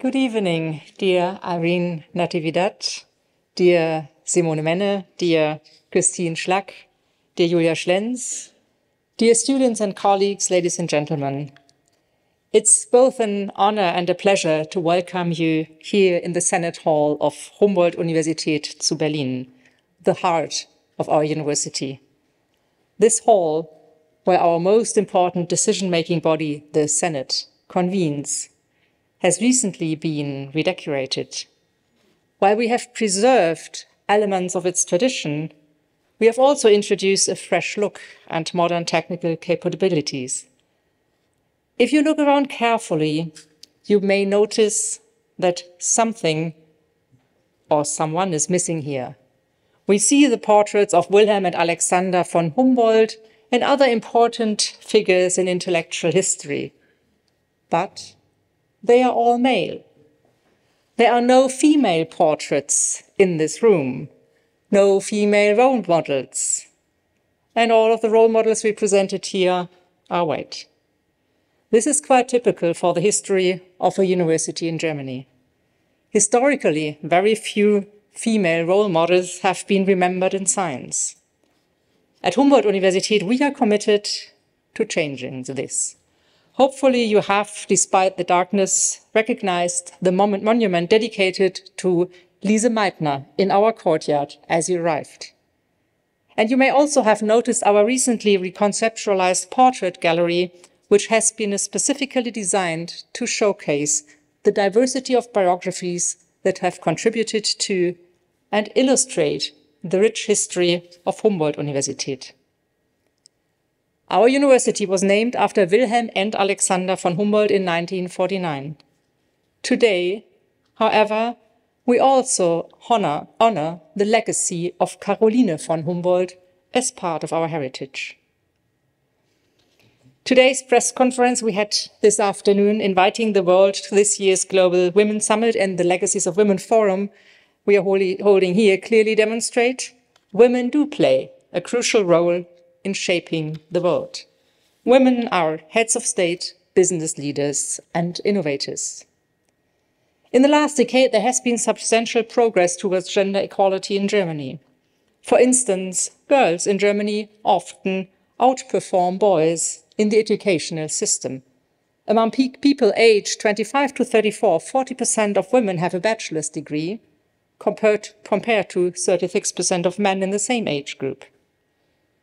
Good evening, dear Irene Natividad, dear Simone Menne, dear Christine Schlack, dear Julia Schlenz, dear students and colleagues, ladies and gentlemen. It's both an honor and a pleasure to welcome you here in the Senate Hall of Humboldt-Universität zu Berlin, the heart of our university. This hall, where our most important decision-making body, the Senate, convenes, has recently been redecorated. While we have preserved elements of its tradition, we have also introduced a fresh look and modern technical capabilities. If you look around carefully, you may notice that something or someone is missing here. We see the portraits of Wilhelm and Alexander von Humboldt and other important figures in intellectual history, but they are all male. There are no female portraits in this room, no female role models, and all of the role models we presented here are white. This is quite typical for the history of a university in Germany. Historically, very few female role models have been remembered in science. At Humboldt-Universität, we are committed to changing this. Hopefully you have, despite the darkness, recognized the monument dedicated to Lise Meitner in our courtyard as you arrived. And you may also have noticed our recently reconceptualized portrait gallery, which has been specifically designed to showcase the diversity of biographies that have contributed to and illustrate the rich history of Humboldt-Universität. Our university was named after Wilhelm and Alexander von Humboldt in 1949. Today, however, we also honor the legacy of Caroline von Humboldt as part of our heritage. Today's press conference we had this afternoon inviting the world to this year's Global Women's Summit and the Legacies of Women Forum we are holding here clearly demonstrate women do play a crucial role in shaping the world. Women are heads of state, business leaders, and innovators. In the last decade, there has been substantial progress towards gender equality in Germany. For instance, girls in Germany often outperform boys in the educational system. Among people aged 25 to 34, 40% of women have a bachelor's degree, compared to 36% of men in the same age group.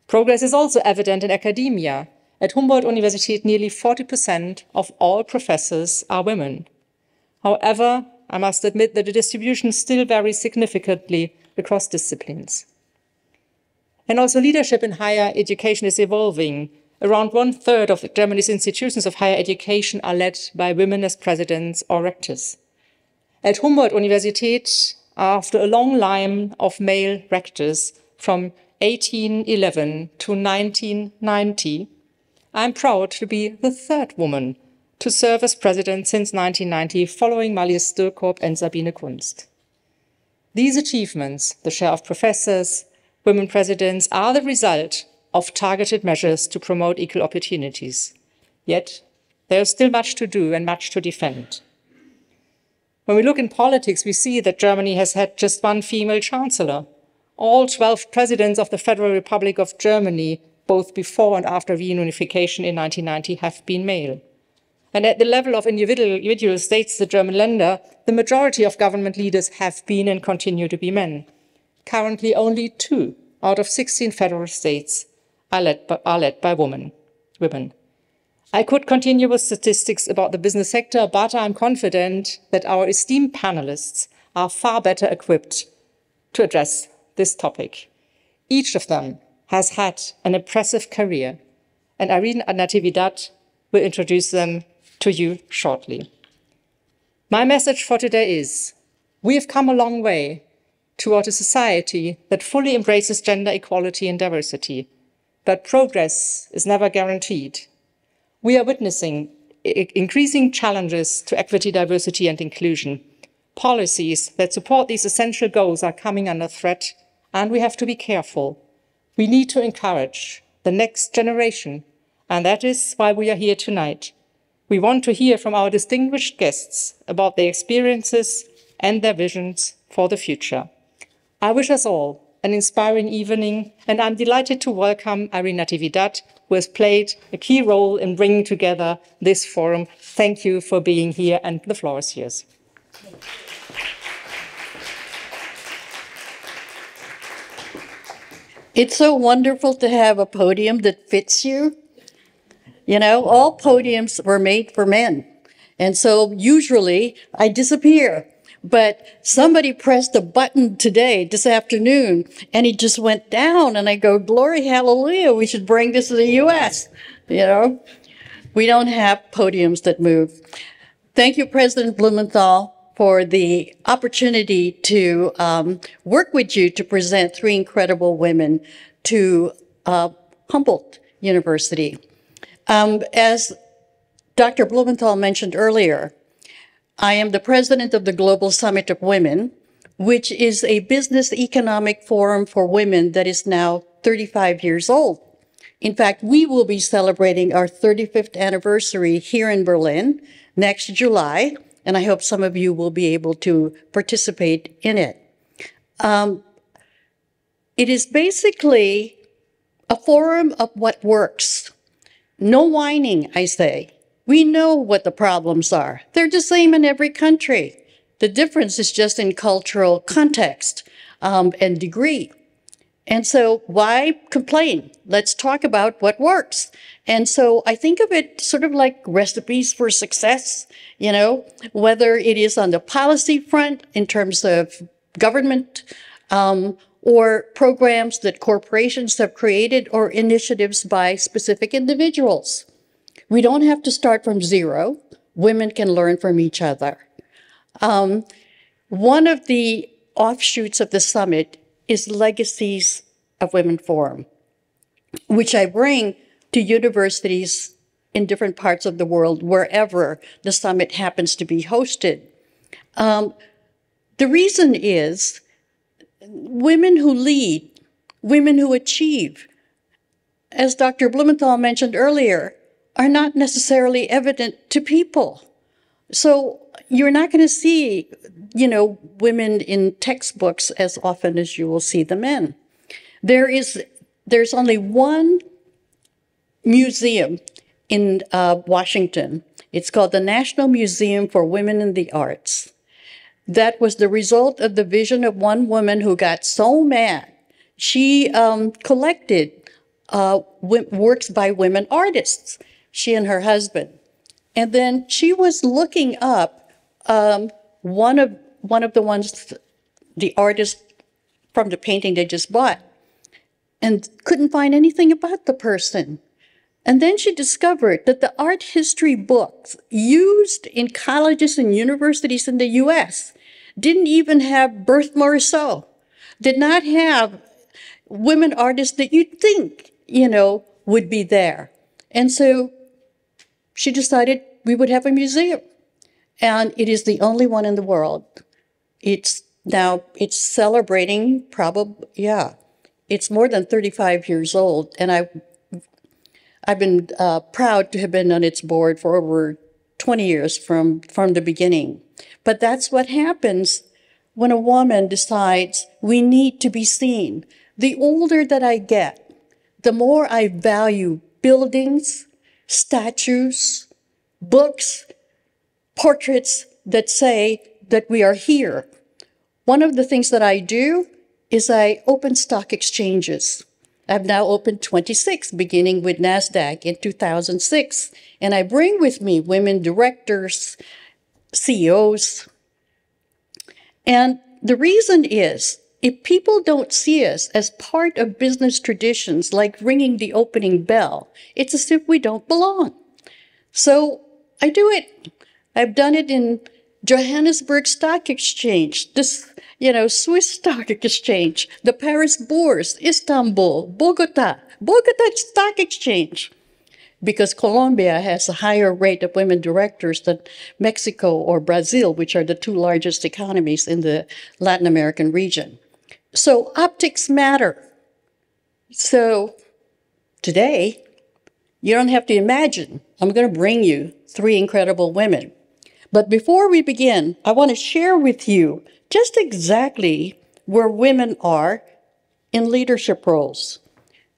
Progress is also evident in academia. At Humboldt-Universität, nearly 40% of all professors are women. However, I must admit that the distribution still varies significantly across disciplines. And also leadership in higher education is evolving. Around 1/3 of Germany's institutions of higher education are led by women as presidents or rectors. At Humboldt-Universität, after a long line of male rectors from 1811 to 1990, I'm proud to be the third woman to serve as president since 1990, following Marlies Stürkop and Sabine Kunst. These achievements, the share of professors, women presidents, are the result of targeted measures to promote equal opportunities. Yet, there is still much to do and much to defend. When we look in politics, we see that Germany has had just one female chancellor. All 12 presidents of the Federal Republic of Germany, both before and after reunification in 1990, have been male. And at the level of individual states, the German Länder, the majority of government leaders have been and continue to be men. Currently, only 2 out of 16 federal states are led by women. I could continue with statistics about the business sector, but I'm confident that our esteemed panelists are far better equipped to address this topic. Each of them has had an impressive career, and Irene Natividad will introduce them to you shortly. My message for today is, we have come a long way toward a society that fully embraces gender equality and diversity, but progress is never guaranteed. We are witnessing increasing challenges to equity, diversity, and inclusion. Policies that support these essential goals are coming under threat, and we have to be careful. We need to encourage the next generation, and that is why we are here tonight, We want to hear from our distinguished guests about their experiences and their visions for the future. I wish us all an inspiring evening, and I'm delighted to welcome Irene Natividad, who has played a key role in bringing together this forum. Thank you for being here, and the floor is yours. It's so wonderful to have a podium that fits you. You know, all podiums were made for men. And so usually I disappear. But somebody pressed a button today, this afternoon, and it just went down. And I go, glory, hallelujah, we should bring this to the U.S. You know, we don't have podiums that move. Thank you, President Blumenthal, for the opportunity to work with you to present three incredible women to Humboldt University. As Dr. Blumenthal mentioned earlier, I am the president of the Global Summit of Women, which is a business economic forum for women that is now 35 years old. In fact, we will be celebrating our 35th anniversary here in Berlin next July, and I hope some of you will be able to participate in it. It is basically a forum of what works. No whining, I say. We know what the problems are. They're the same in every country. The difference is just in cultural context and degree. And so why complain? Let's talk about what works. And so I think of it sort of like recipes for success, you know, whether it is on the policy front in terms of government or programs that corporations have created or initiatives by specific individuals. We don't have to start from zero. Women can learn from each other. One of the offshoots of the summit is Legacies of Women Forum, which I bring to universities in different parts of the world, wherever the summit happens to be hosted. The reason is women who lead, women who achieve, as Dr. Blumenthal mentioned earlier, are not necessarily evident to people. So you're not going to see, you know, women in textbooks as often as you will see the men. There's only one museum in Washington. It's called the National Museum for Women in the Arts. That was the result of the vision of one woman who got so mad. She collected works by women artists, she and her husband. And then she was looking up one of the ones, the artist from the painting they just bought, and couldn't find anything about the person. And then she discovered that the art history books used in colleges and universities in the US didn't even have Berthe Morisot, did not have women artists that you'd think, you know, would be there. And so she decided we would have a museum. And it is the only one in the world. It's celebrating it's more than 35 years old. And I've been proud to have been on its board for over 20 years from the beginning. But that's what happens when a woman decides we need to be seen. The older that I get, the more I value buildings, statues, books, portraits that say that we are here. One of the things that I do is I open stock exchanges. I've now opened 26, beginning with NASDAQ in 2006. And I bring with me women directors, CEOs. And the reason is, if people don't see us as part of business traditions, like ringing the opening bell, it's as if we don't belong. So I do it. I've done it in Johannesburg Stock Exchange, this, Swiss Stock Exchange, the Paris Bourse, Istanbul, Bogota Stock Exchange, because Colombia has a higher rate of women directors than Mexico or Brazil, which are the two largest economies in the Latin American region. So optics matter. So today, You don't have to imagine. I'm going to bring you 3 incredible women. But before we begin, I want to share with you just exactly where women are in leadership roles.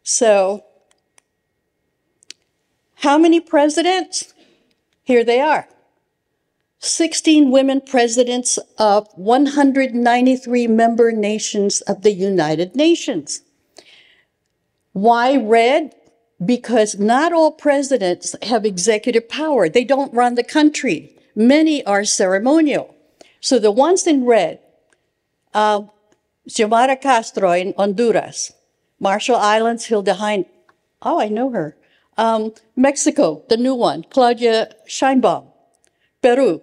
So, how many presidents? Here they are. 16 women presidents of 193 member nations of the United Nations. Why red? Because not all presidents have executive power. They don't run the country. Many are ceremonial. So the ones in red, Xiomara Castro in Honduras, Marshall Islands, Hilda Hein. Oh, I know her. Mexico, the new one, Claudia Sheinbaum. Peru,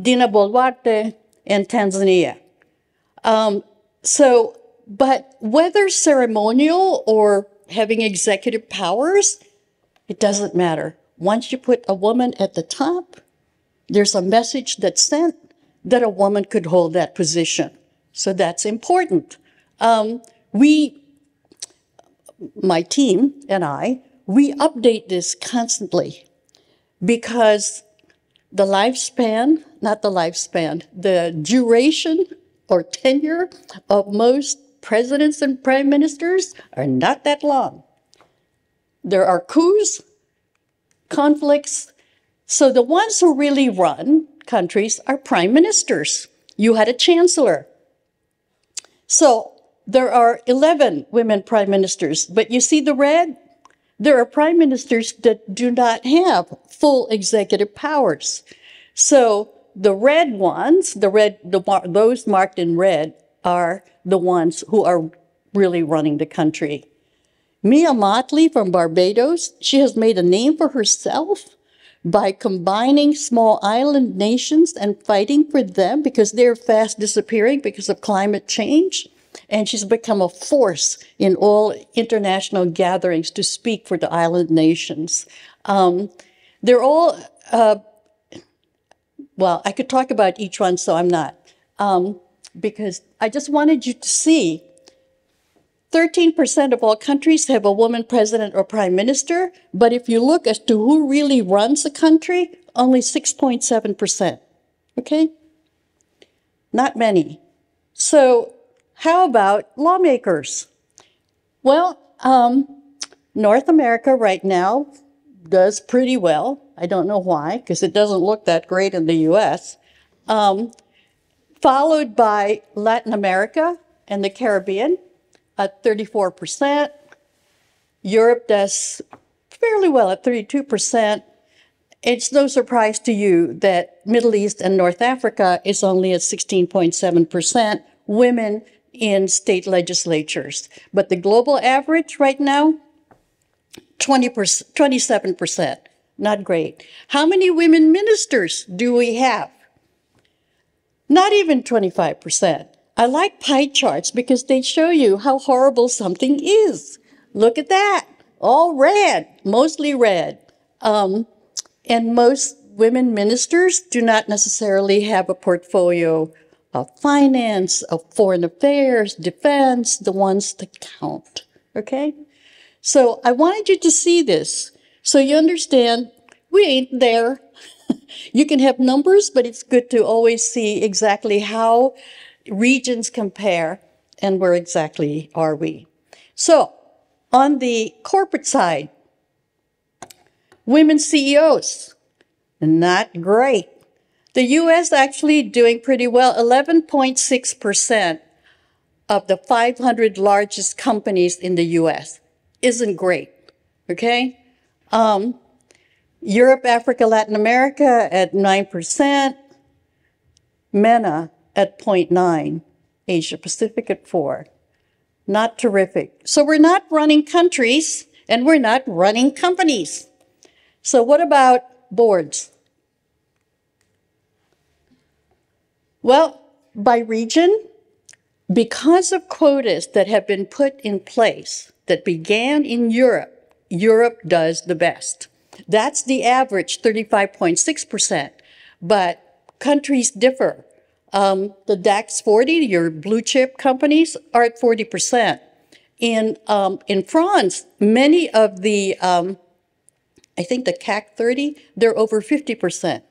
Dina Boluarte, and Tanzania. But whether ceremonial or having executive powers, it doesn't matter. Once you put a woman at the top, there's a message that's sent that a woman could hold that position. So that's important. My team and I, we update this constantly because the duration or tenure of most presidents and prime ministers are not that long. There are coups, conflicts. So the ones who really run countries are prime ministers. You had a chancellor. So there are 11 women prime ministers, but you see the red? There are prime ministers that do not have full executive powers. So the red ones, those marked in red, are the ones who are really running the country. Mia Mottley from Barbados, she has made a name for herself by combining small island nations and fighting for them because they're fast disappearing because of climate change. And she's become a force in all international gatherings to speak for the island nations. They're all, well, I could talk about each one, so I'm not. Because I just wanted you to see 13% of all countries have a woman president or prime minister, but if you look as to who really runs the country, only 6.7%, okay? Not many. So how about lawmakers? Well, North America right now does pretty well. I don't know why, because it doesn't look that great in the US. Followed by Latin America and the Caribbean at 34%. Europe does fairly well at 32%. It's no surprise to you that Middle East and North Africa is only at 16.7% women in state legislatures. But the global average right now, 27%. Not great. How many women ministers do we have? Not even 25%. I like pie charts because they show you how horrible something is. Look at that. All red, mostly red. And most women ministers do not necessarily have a portfolio of finance, of foreign affairs, defense, the ones that count, okay? So I wanted you to see this so you understand we ain't there. You can have numbers, but it's good to always see exactly how regions compare and where exactly are we. So on the corporate side, women CEOs, not great. The U.S. actually doing pretty well. 11.6% of the 500 largest companies in the U.S. isn't great, okay? Europe, Africa, Latin America at 9%, MENA at 0.9%, Asia Pacific at 4%. Not terrific. So we're not running countries and we're not running companies. So what about boards? Well, by region, because of quotas that have been put in place that began in Europe, Europe does the best. That's the average, 35.6%. But countries differ. The DAX 40, your blue chip companies, are at 40%. In France, many of the I think the CAC 30, they're over 50%.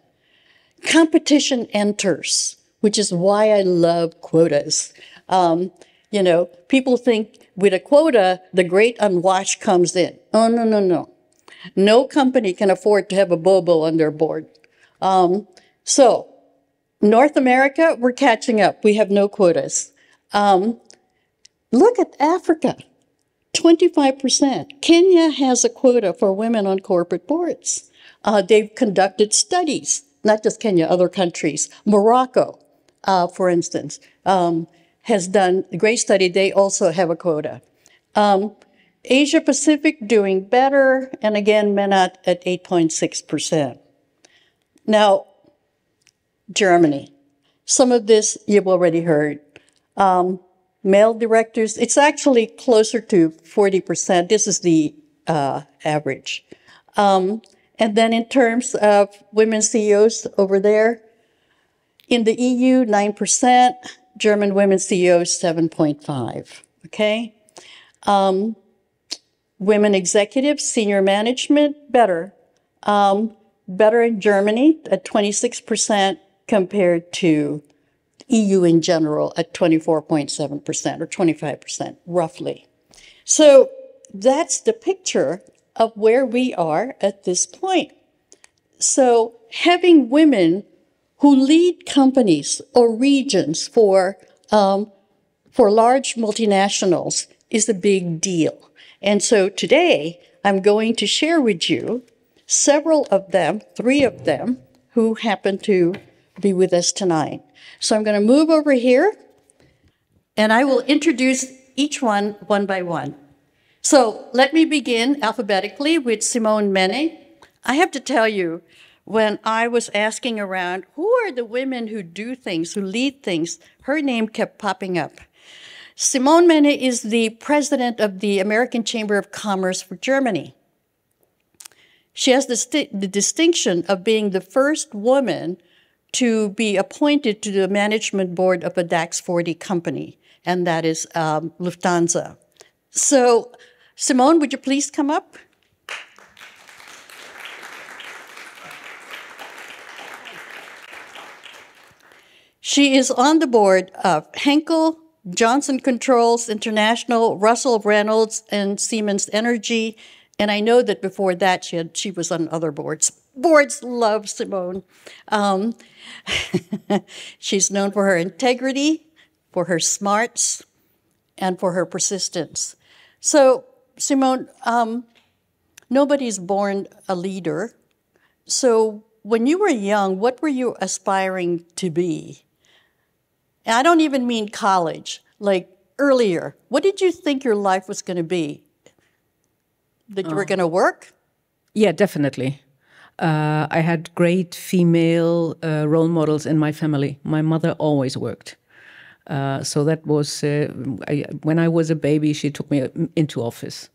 Competition enters, which is why I love quotas. You know, people think with a quota, the great unwashed comes in. Oh, no, no, no. No company can afford to have a bobo on their board. So, North America, we're catching up. We have no quotas. Look at Africa, 25%. Kenya has a quota for women on corporate boards. They've conducted studies, not just Kenya, other countries. Morocco, for instance, has done a great study. They also have a quota. Asia Pacific doing better, and again, men at 8.6%. Now, Germany. Some of this you've already heard. Male directors, it's actually closer to 40%. This is the average. And then in terms of women CEOs over there, in the EU, 9%, German women CEOs, 7.5%, okay? Women executives, senior management, better. Better in Germany at 26% compared to EU in general at 24.7% or 25%, roughly. So that's the picture of where we are at this point. So having women who lead companies or regions for large multinationals is a big deal. And so today, I'm going to share with you several of them, 3 of them, who happen to be with us tonight. So I'm going to move over here, and I will introduce each one by one. So let me begin alphabetically with Simone Mene. I have to tell you, when I was asking around, who are the women who do things, who lead things, her name kept popping up. Simone Mene is the president of the American Chamber of Commerce for Germany. She has the distinction of being the first woman to be appointed to the management board of a DAX 40 company, and that is Lufthansa. So, Simone, would you please come up? She is on the board of Henkel, Johnson Controls International, Russell Reynolds, and Siemens Energy. And I know that before that she was on other boards. Boards love Simone. She's known for her integrity, for her smarts, and for her persistence. So, Simone, nobody's born a leader. So when you were young, what were you aspiring to be? And I don't even mean college, like earlier. What did you think your life was going to be? That you were going to work? Yeah, definitely. I had great female role models in my family. My mother always worked. So that was, when I was a baby, she took me into office.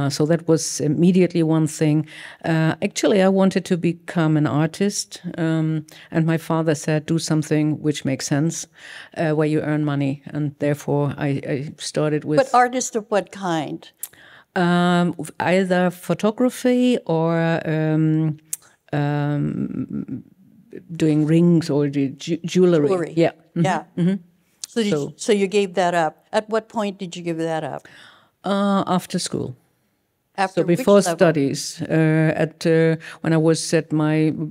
So that was immediately one thing. Actually, I wanted to become an artist. And my father said, do something which makes sense, where you earn money. And therefore, I started with... But artist of what kind? Either photography or doing rings or jewelry. Yeah. Mm-hmm. Yeah. Mm-hmm. So you gave that up. At what point did you give that up? After school. After so before which level? Studies, when I was at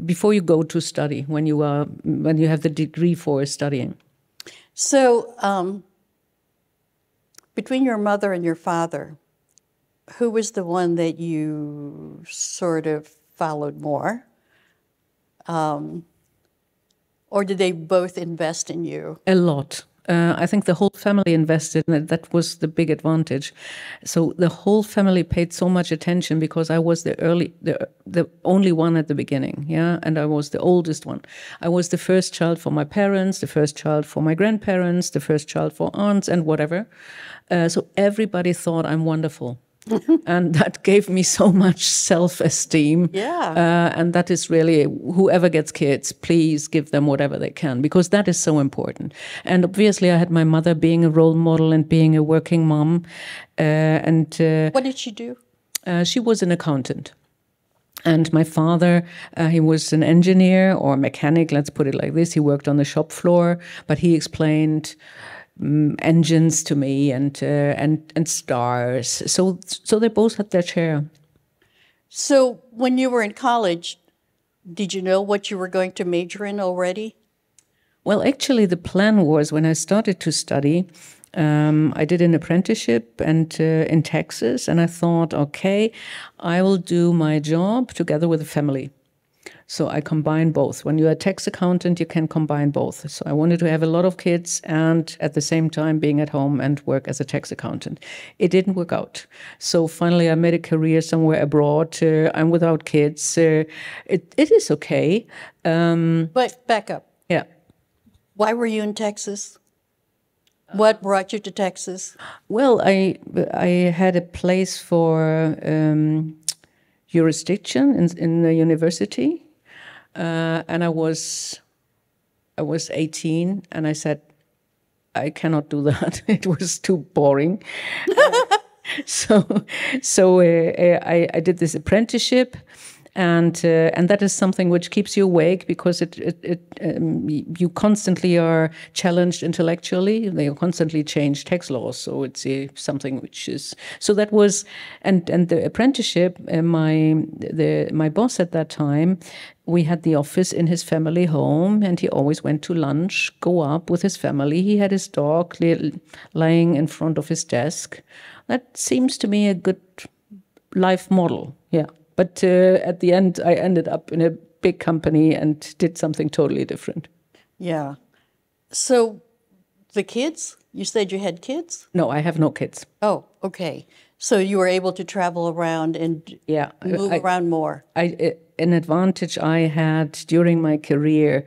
before you go to study, when you have the degree for studying. So between your mother and your father, who was the one that you sort of followed more? Or did they both invest in you? A lot. I think the whole family invested, and that was the big advantage. So the whole family paid so much attention because I was the only one at the beginning, yeah, and I was the oldest one. I was the first child for my parents, the first child for my grandparents, the first child for aunts, and whatever. So everybody thought I'm wonderful. And that gave me so much self-esteem. Yeah. And that is really, whoever gets kids, please give them whatever they can, because that is so important. And obviously I had my mother being a role model and being a working mom. What did she do? She was an accountant. And my father, he was an engineer or mechanic, let's put it like this. He worked on the shop floor, but he explained engines to me and stars. So they both had their share. So when you were in college, did you know what you were going to major in already? Well, actually, the plan was when I started to study, I did an apprenticeship and in Texas, and I thought, okay, I will do my job together with a family. So I combine both. When you're a tax accountant, you can combine both. So I wanted to have a lot of kids and at the same time being at home and work as a tax accountant. It didn't work out. So finally I made a career somewhere abroad. I'm without kids. It is okay. But back up. Yeah. Why were you in Texas? What brought you to Texas? Well, I had a place for jurisdiction in the university. And I was 18, and I said, I cannot do that. It was too boring. So I did this apprenticeship, and that is something which keeps you awake because you constantly are challenged intellectually. They constantly change tax laws, so it's something which is so that was and the apprenticeship. My boss at that time. We had the office in his family home, and he always went to lunch, go up with his family. He had his dog lying in front of his desk. That seems to me a good life model, yeah. But at the end, I ended up in a big company and did something totally different. Yeah. So the kids, you said you had kids? No, I have no kids. Oh, okay. So you were able to travel around and move around more. An advantage I had during my career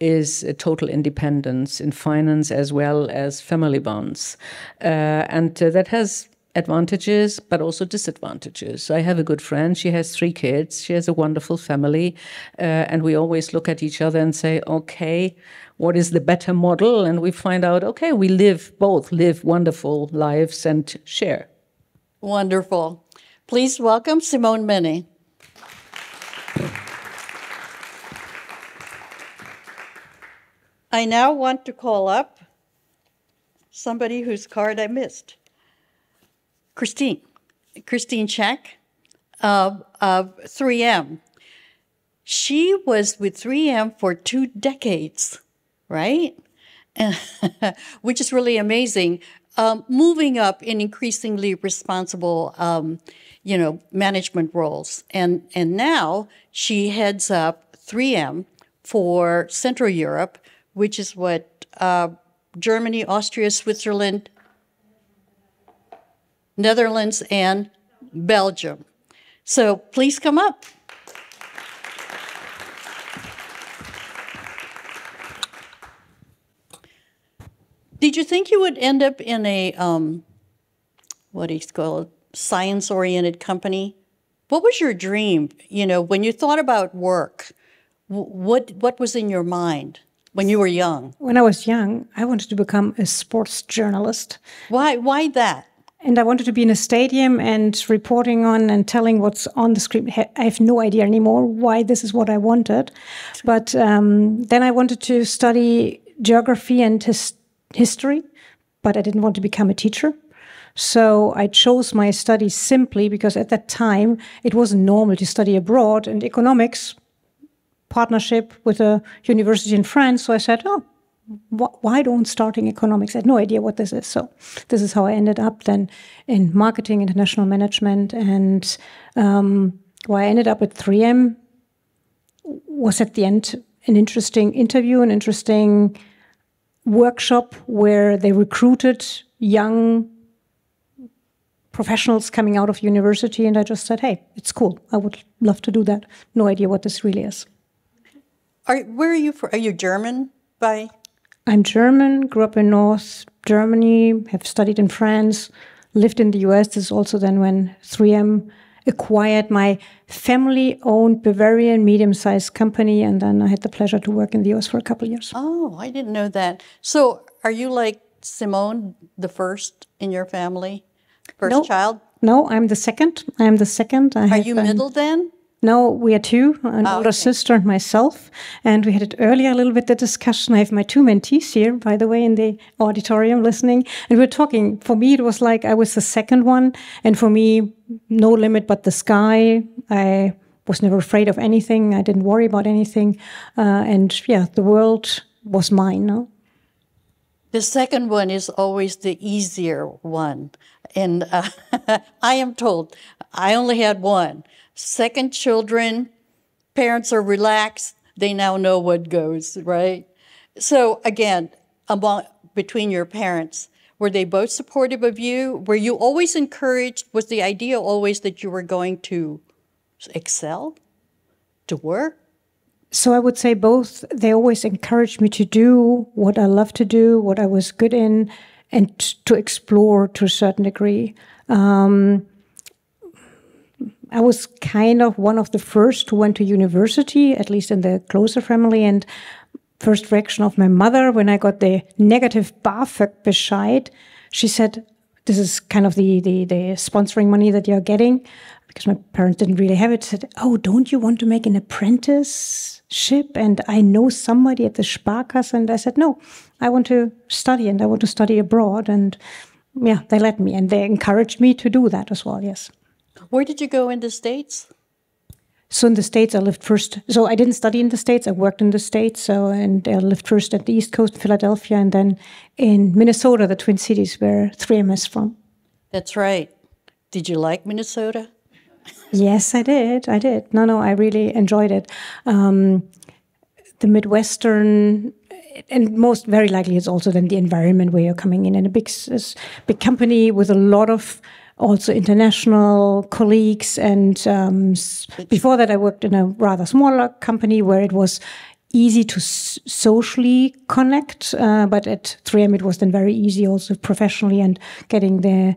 is a total independence in finance as well as family bonds. And that has advantages, but also disadvantages. I have a good friend. She has 3 kids. She has a wonderful family. And we always look at each other and say, okay, what is the better model? And we find out, okay, we both live wonderful lives and share. Wonderful. Please welcome Simone Menne. I now want to call up somebody whose card I missed. Christine Scheck of 3M. She was with 3M for 2 decades, right? Which is really amazing. Moving up in increasingly responsible, management roles. And now she heads up 3M for Central Europe, which is what Germany, Austria, Switzerland, Netherlands, and Belgium. So please come up. Did you think you would end up in a, science-oriented company? What was your dream? When you thought about work, what was in your mind when you were young? When I was young, I wanted to become a sports journalist. Why that? And I wanted to be in a stadium and reporting on and telling what's on the screen. I have no idea anymore why this is what I wanted. But then I wanted to study geography and history, but I didn't want to become a teacher. So I chose my studies simply because at that time it wasn't normal to study abroad, and economics, partnership with a university in France. So I said, why don't starting economics? I had no idea what this is. So this is how I ended up then in marketing, international management, and why I ended up at 3M was at the end an interesting interview, an interesting workshop where they recruited young professionals coming out of university, and I just said, hey, it's cool. I would love to do that. No idea what this really is. Where are you from? Are you German by? I'm German, grew up in North Germany, have studied in France, lived in the US. This is also then when 3M acquired my family-owned Bavarian medium-sized company, and then I had the pleasure to work in the US for a couple of years. Oh, I didn't know that. So are you like Simone, the first in your family? First child? No, I'm the second. I am the second. Are you middle then? No, we are two, an older sister and myself. And we had it earlier a little bit, the discussion. I have my two mentees here, by the way, in the auditorium listening. And we were talking. For me, it was like I was the second one. And for me, no limit but the sky. I was never afraid of anything. I didn't worry about anything. And yeah, the world was mine. No? The second one is always the easier one. And I am told I only had one. Second children, parents are relaxed. They now know what goes, right? So again, between your parents, were they both supportive of you? Were you always encouraged? Was the idea always that you were going to excel, to work? So I would say both. They always encouraged me to do what I love to do, what I was good in, and to explore to a certain degree. I was kind of one of the first who went to university, at least in the closer family, and first reaction of my mother when I got the negative BAföG-Bescheid, she said, this is kind of the sponsoring money that you're getting, because my parents didn't really have it, said, oh, don't you want to make an apprenticeship? And I know somebody at the Sparkasse, and I said, no, I want to study, and I want to study abroad. And yeah, they let me, and they encouraged me to do that as well, yes. Where did you go in the States? So in the States, I lived first. So I didn't study in the States. I worked in the States. And I lived first at the East Coast, Philadelphia, and then in Minnesota, the Twin Cities, where 3M is from. That's right. Did you like Minnesota? Yes, I did. No, I really enjoyed it. The Midwestern, and most very likely it's also then the environment where you're coming in a big company with a lot of also international colleagues. And before that, I worked in a rather smaller company where it was easy to socially connect. But at 3M, it was then very easy also professionally, and getting the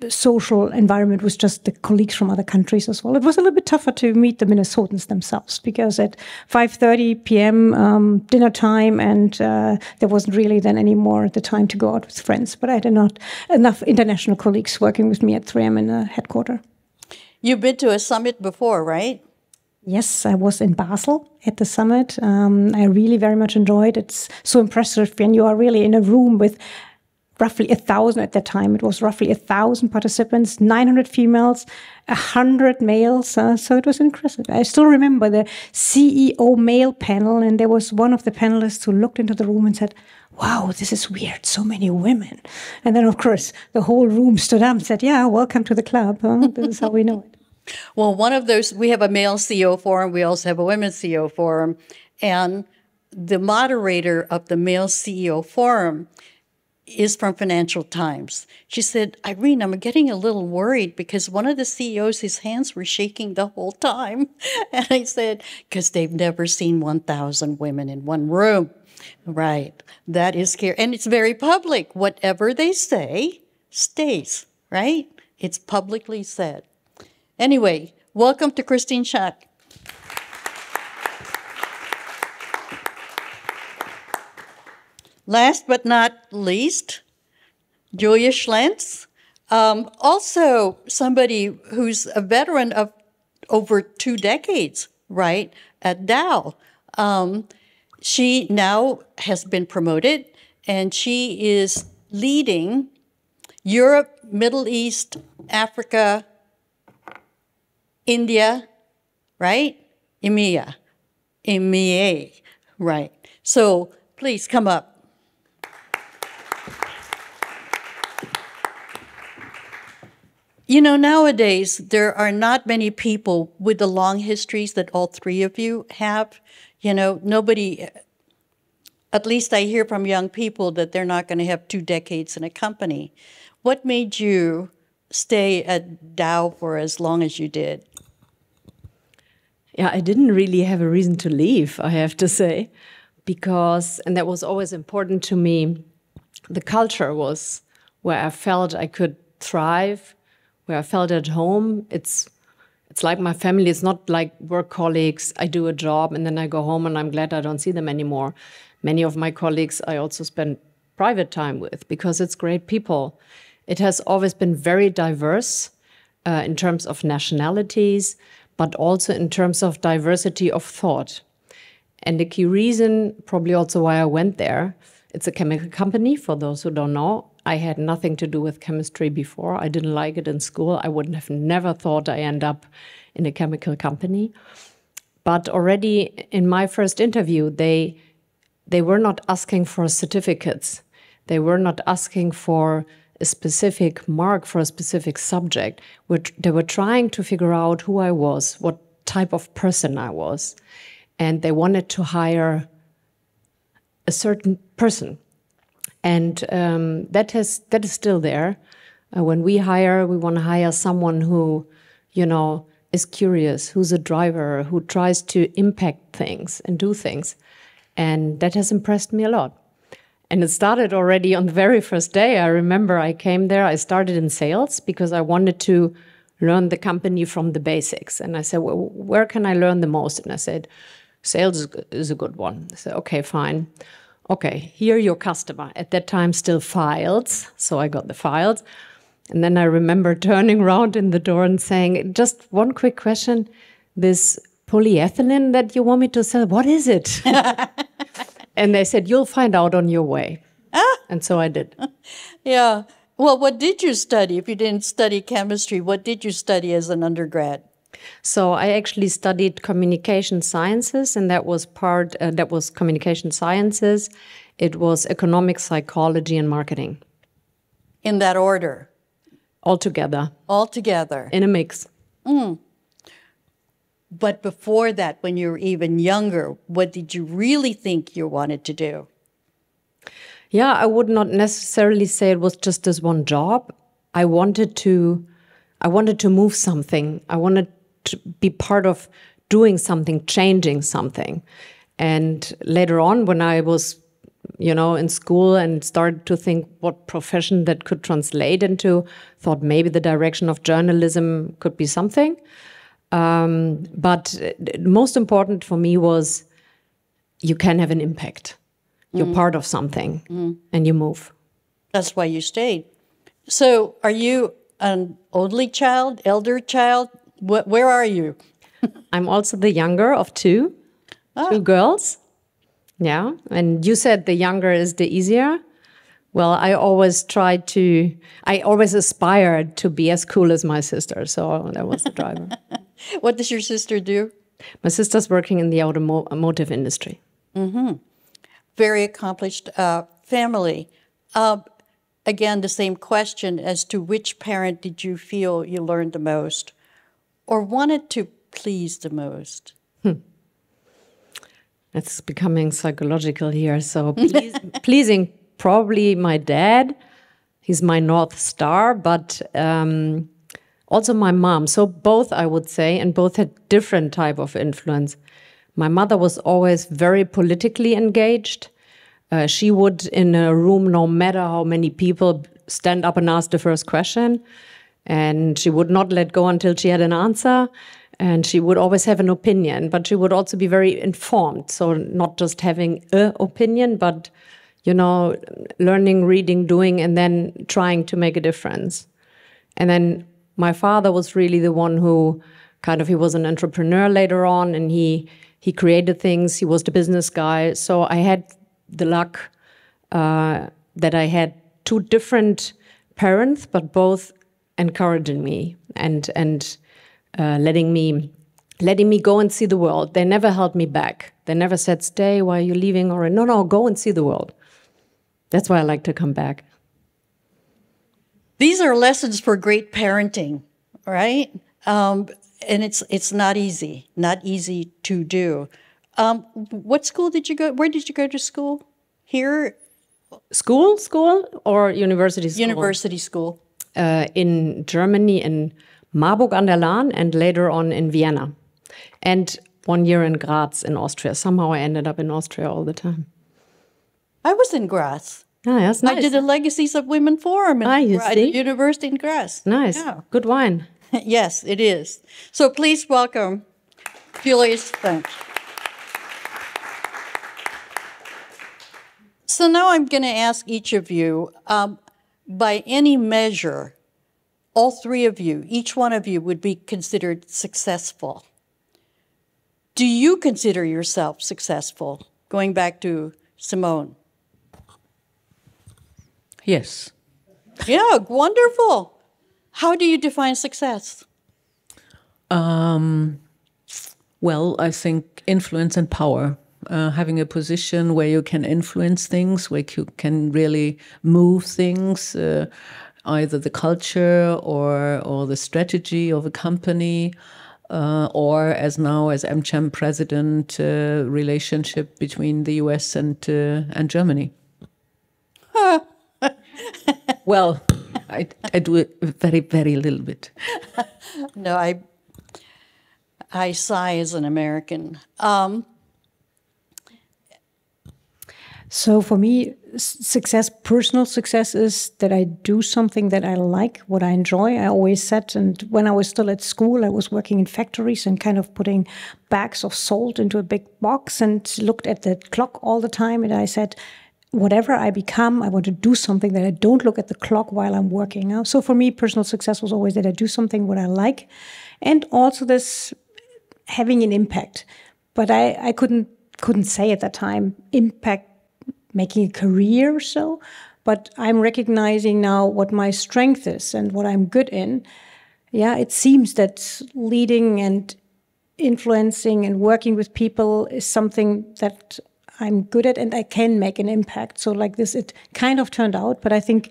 social environment with just the colleagues from other countries as well. It was a little bit tougher to meet the Minnesotans themselves, because at 5:30 p.m. Dinner time, and there wasn't really then anymore the time to go out with friends. But I had not enough international colleagues working with me at 3M in the headquarters. You've been to a summit before, right? Yes, I was in Basel at the summit. I really very much enjoyed it. It's so impressive when you are really in a room with roughly 1,000 at that time. It was roughly 1,000 participants, 900 females, 100 males. So it was impressive. I still remember the CEO male panel, and there was one of the panelists who looked into the room and said, wow, this is weird, so many women. And then, of course, the whole room stood up and said, yeah, welcome to the club. This is how we know it. Well, one of those, we have a male CEO forum. We also have a women's CEO forum. And the moderator of the male CEO forum is from Financial Times. She said, Irene, I'm getting a little worried because one of the CEOs, his hands were shaking the whole time. And I said, because they've never seen 1,000 women in one room. Right. That is scary. And it's very public. Whatever they say stays, right? It's publicly said. Anyway, welcome to Christine Schack. Last but not least, Julia Schlentz, also somebody who's a veteran of over 2 decades, right, at Dow. She now has been promoted, and she is leading Europe, Middle East, Africa, India, right? EMEA, right. So please come up. You know, nowadays, there are not many people with the long histories that all three of you have. You know, nobody, at least I hear from young people that they're not going to have 2 decades in a company. What made you stay at Dow for as long as you did? Yeah, I didn't really have a reason to leave, I have to say, because, and that was always important to me, the culture was where I felt I could thrive, where I felt at home. It's like my family. It's not like work colleagues. I do a job and then I go home and I'm glad I don't see them anymore. Many of my colleagues I also spend private time with because it's great people. It has always been very diverse in terms of nationalities, but also in terms of diversity of thought. And the key reason, probably also why I went there, it's a chemical company, for those who don't know. I had nothing to do with chemistry before. I didn't like it in school. I would have never thought I end up in a chemical company. But already in my first interview, they were not asking for certificates. They were not asking for a specific mark for a specific subject. They were trying to figure out who I was, what type of person I was. And they wanted to hire a certain person. And that is still there. When we want to hire someone who, is curious, who's a driver, who tries to impact things and do things. And that has impressed me a lot. And it started already on the very first day. I remember I came there, I started in sales because I wanted to learn the company from the basics. And I said, well, where can I learn the most? And I said, sales is a good one. I said, okay, fine. Okay, here your customer. At that time, still files. So I got the files. And then I remember turning around in the door and saying, just one quick question. This polyethylene that you want me to sell, what is it? And they said, you'll find out on your way. And so I did. Yeah. Well, what did you study? If you didn't study chemistry, what did you study as an undergrad? So I actually studied communication sciences, and that was communication sciences. It was economic psychology and marketing. In that order? All together. All together. In a mix. Mm. But before that, when you were even younger, what did you really think you wanted to do? Yeah, I would not necessarily say it was just this one job. I wanted to move something. I wanted to be part of doing something, changing something. And later on, when I was, in school and started to think what profession that could translate into, thought maybe the direction of journalism could be something. But most important for me was you can have an impact. You're part of something and you move. That's why you stayed. So are you an only child, elder child? Where are you? I'm also the younger of two girls. Yeah. And you said the younger is the easier. Well, I always aspired to be as cool as my sister. So that was the driver. What does your sister do? My sister's working in the automotive industry. Mm-hmm. Very accomplished family. Again, the same question as to which parent did you feel you learned the most or wanted to please the most? It's becoming psychological here. So pleasing probably my dad. He's my North Star, but also my mom. So both, I would say, and both had different type of influence. My mother was always very politically engaged. She would, in a room, no matter how many people, stand up and ask the first question. And she would not let go until she had an answer. And she would always have an opinion, but she would also be very informed. So not just having an opinion, but, learning, reading, doing, and then trying to make a difference. And then my father was really the one who he was an entrepreneur later on, and he created things. He was the business guy. So I had the luck that I had two different parents, but both encouraging me and letting me go and see the world. They never held me back. They never said, stay, why are you leaving? Or no, go and see the world. That's why I like to come back. These are lessons for great parenting, right? And it's not easy to do. What school did you go? Where did you go to school? Here? School or university school? University school. In Germany, in Marburg an der Lahn, and later on in Vienna. And 1 year in Graz in Austria. Somehow I ended up in Austria all the time. I was in Graz. Ah, that's nice. I did the Legacies of Women Forum at the University in Graz. Nice. Yeah. Good wine. Yes, it is. So please welcome Julia. Thanks. So now I'm going to ask each of you, by any measure, all three of you, each one of you would be considered successful Do you consider yourself successful? Going back to Simone. Yes. Yeah, wonderful. How do you define success? Well, I think influence and power. Having a position where you can influence things, where you can really move things, either the culture or the strategy of a company, or as now as AmCham president, relationship between the US and Germany. Well, I do it very, very little bit. No, I sigh as an American. So for me, success, personal success, is that I do something that I like, what I enjoy. I always said, and when I was still at school, I was working in factories and kind of putting bags of salt into a big box and looked at the clock all the time. And I said, whatever I become, I want to do something that I don't look at the clock while I'm working. So for me, personal success was always that I do something what I like, and also this having an impact. But I couldn't say at that time impact, making a career or so, but I'm recognizing now what my strength is and what I'm good in. Yeah, it seems that leading and influencing and working with people is something that I'm good at and I can make an impact. So like this, it kind of turned out, but I think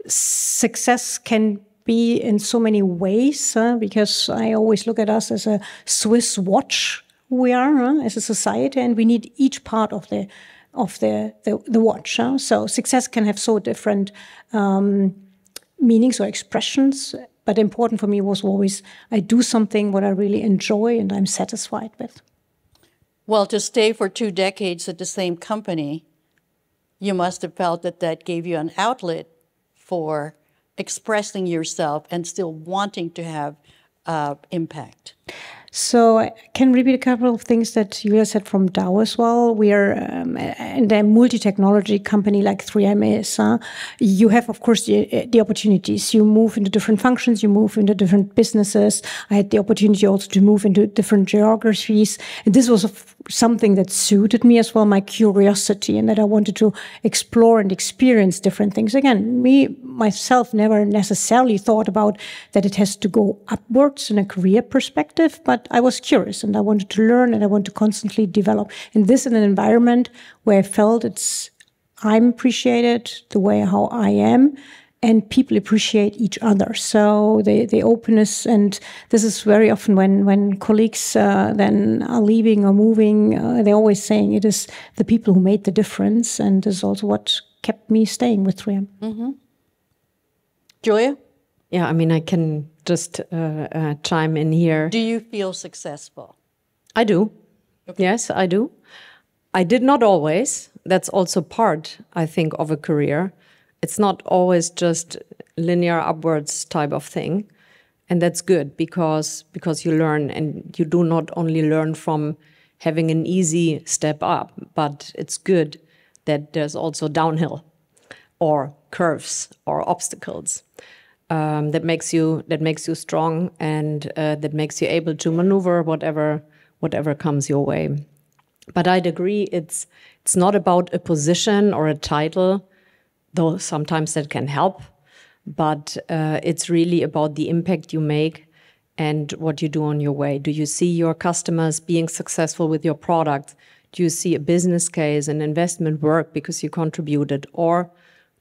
success can be in so many ways, because I always look at us as a Swiss watch we are as a society, and we need each part of the watch. So success can have so different meanings or expressions, but important for me was always I do something what I really enjoy and I'm satisfied with. Well, to stay for 2 decades at the same company, you must have felt that that gave you an outlet for expressing yourself and still wanting to have impact. So I can repeat a couple of things that Julia said from Dow as well. We are in a multi-technology company like 3M is. You have, of course, the opportunities. You move into different functions. You move into different businesses. I had the opportunity also to move into different geographies. And this was something that suited me as well, my curiosity, and that I wanted to explore and experience different things. Again, myself never necessarily thought about that it has to go upwards in a career perspective, but I was curious and I wanted to learn and I want to constantly develop. And this in an environment where I felt I'm appreciated the way how I am, and people appreciate each other. So the openness, and this is very often when colleagues then are leaving or moving, they're always saying it is the people who made the difference, and this is also what kept me staying with 3M. Mm-hmm. Julia? Yeah, I mean, I can just chime in here. Do you feel successful? I do. Okay. Yes, I do. I did not always. That's also part, I think, of a career. It's not always just linear upwards type of thing. And that's good because you learn, and you do not only learn from having an easy step up, but it's good that there's also downhill or curves or obstacles. That makes you strong, and that makes you able to maneuver whatever comes your way. But I'd agree, it's not about a position or a title, though sometimes that can help. But it's really about the impact you make and what you do on your way. Do you see your customers being successful with your product? Do you see a business case, an investment work because you contributed? Or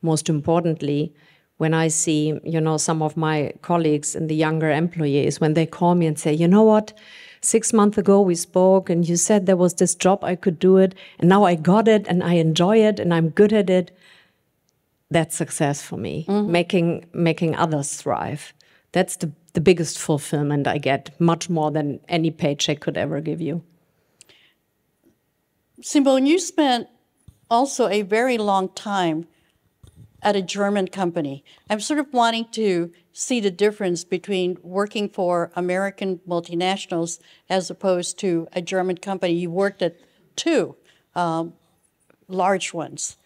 most importantly, when I see, some of my colleagues and the younger employees, when they call me and say, you know what, 6 months ago we spoke and you said there was this job, I could do it, and now I got it and I enjoy it and I'm good at it. That's success for me, making others thrive. That's the biggest fulfillment I get, much more than any paycheck could ever give you. Simone, you spent also a very long time at a German company. I'm sort of wanting to see the difference between working for American multinationals as opposed to a German company. You worked at 2 large ones.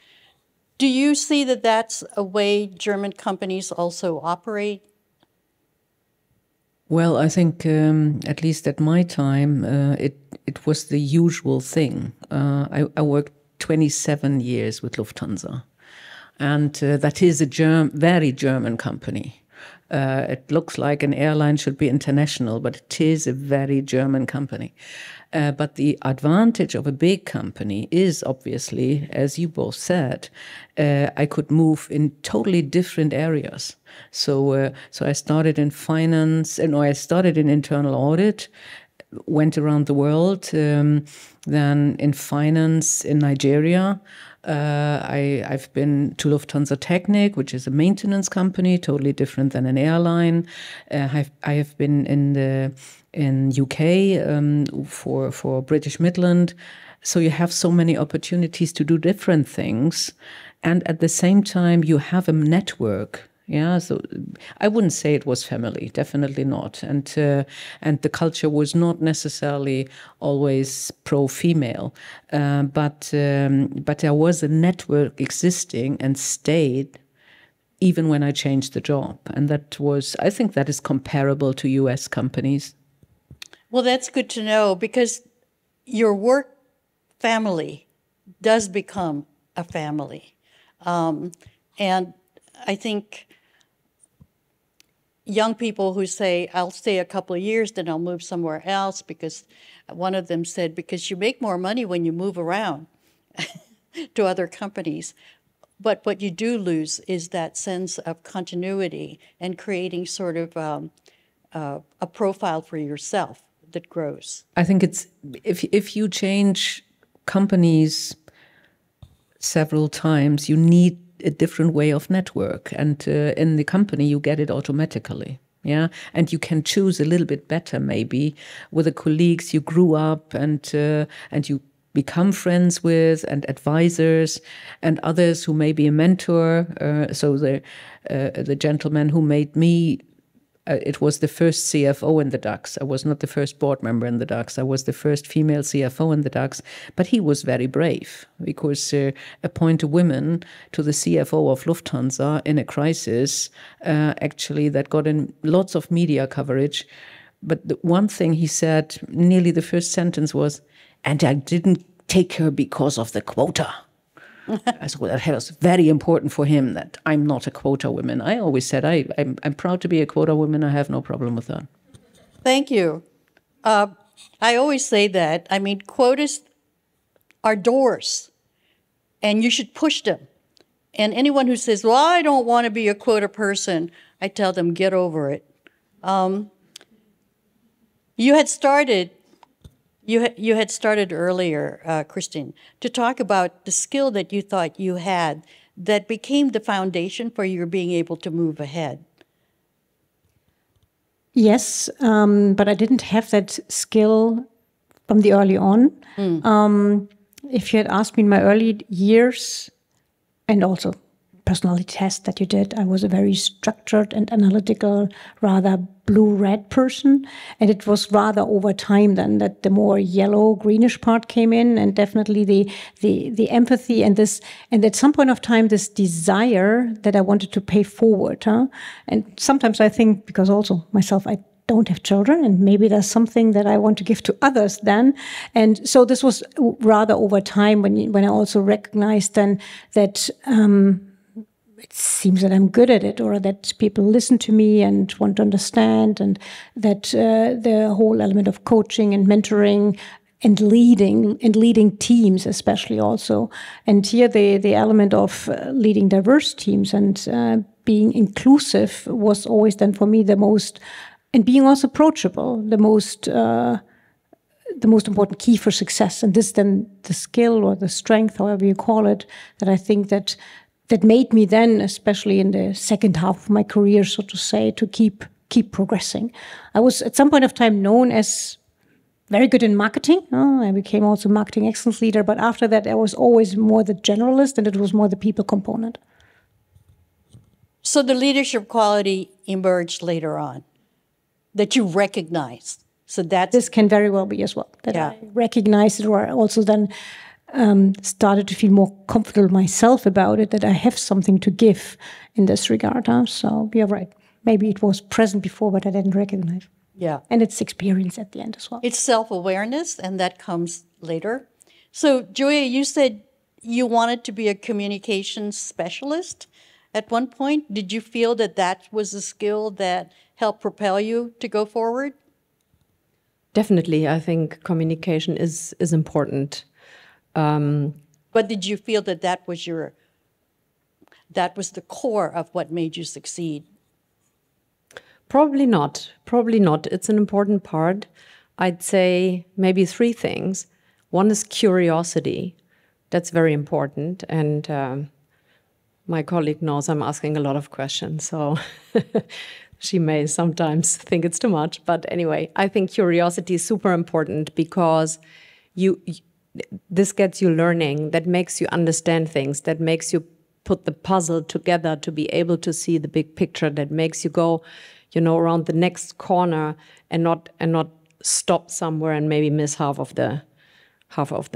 Do you see that that's a way German companies also operate? Well, I think at least at my time, it was the usual thing. I worked 27 years with Lufthansa, and that is a very German company. It looks like an airline should be international, but it is a very German company. But the advantage of a big company is obviously, as you both said, I could move in totally different areas. So I started in finance, I started in internal audit, went around the world, then in finance in Nigeria. I've been to Lufthansa Technik, which is a maintenance company, totally different than an airline. I have been in UK for British Midland. So you have so many opportunities to do different things, and at the same time you have a network. Yeah, so I wouldn't say it was family, definitely not, and the culture was not necessarily always pro-female, but there was a network existing and stayed even when I changed the job, and I think that is comparable to US companies. Well, that's good to know, because your work family does become a family, and I think young people who say, I'll stay a couple of years, then I'll move somewhere else, because one of them said, because you make more money when you move around to other companies. But what you do lose is that sense of continuity and creating sort of a profile for yourself that grows. I think it's, if you change companies several times, you need a different way of network, and in the company you get it automatically. Yeah, and you can choose a little bit better maybe with the colleagues you grew up and you become friends with, and advisors and others who may be a mentor. So the gentleman who made me, it was the first CFO in the DAX. I was not the first board member in the DAX. I was the first female CFO in the DAX. But he was very brave, because appoint a woman to the CFO of Lufthansa in a crisis, actually that got in lots of media coverage. But the one thing he said, nearly the first sentence was, and I didn't take her because of the quota. So that was very important for him, that I'm not a quota woman. I always said I'm proud to be a quota woman. I have no problem with that. Thank you. I always say that. I mean, quotas are doors, and you should push them. And anyone who says, well, I don't want to be a quota person, I tell them, get over it. You had started earlier, Christine, to talk about the skill that you thought you had that became the foundation for your being able to move ahead. Yes, but I didn't have that skill from the early on. If you had asked me in my early years, and also personality test that you did, I was a very structured and analytical, rather blue-red person. And it was rather over time then that the more yellow-greenish part came in, and definitely the empathy and this, and at some point of time, this desire that I wanted to pay forward. And sometimes I think, because also myself, I don't have children, and maybe there's something that I want to give to others then. And so this was rather over time when I also recognized then that it seems that I'm good at it, or that people listen to me and want to understand, and that the whole element of coaching and mentoring and leading teams especially also. And here the element of leading diverse teams and being inclusive was always then for me the most, and being also approachable, the most important key for success. And this then the skill or the strength, however you call it, that I think that made me then, especially in the second half of my career, so to say, to keep progressing. I was at some point of time known as very good in marketing. I became also marketing excellence leader, but after that I was always more the generalist, and it was more the people component. So the leadership quality emerged later on, that you recognized. So this can very well be as well, that I recognized it, or also then started to feel more comfortable myself about it, that I have something to give in this regard. So you're right. Maybe it was present before, but I didn't recognize. Yeah. And it's experience at the end as well. It's self-awareness, and that comes later. So, Julia, you said you wanted to be a communications specialist at one point. Did you feel that that was a skill that helped propel you to go forward? Definitely, I think communication is important. But did you feel that that was the core of what made you succeed? Probably not. Probably not. It's an important part. I'd say maybe three things. One is curiosity. That's very important. And my colleague knows I'm asking a lot of questions, so she may sometimes think it's too much. But anyway, I think curiosity is super important because this gets you learning, that makes you understand things, that makes you put the puzzle together to be able to see the big picture, that makes you go, around the next corner and not stop somewhere and maybe miss half of the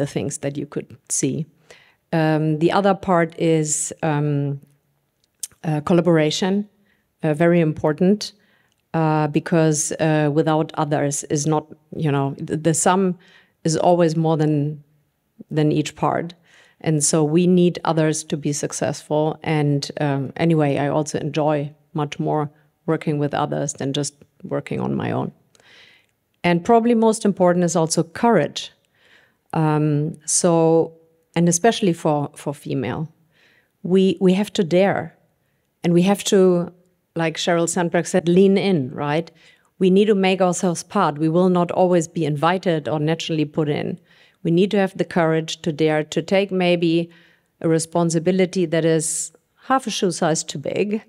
things that you could see. The other part is collaboration, very important, because without others is not, the sum is always more than each part. And so we need others to be successful. And anyway, I also enjoy much more working with others than just working on my own. And probably most important is also courage. And especially for female, we have to dare, and we have to, like Sheryl Sandberg said, lean in, right? We need to make ourselves part. We will not always be invited or naturally put in. We need to have the courage to dare to take maybe a responsibility that is half a shoe size too big,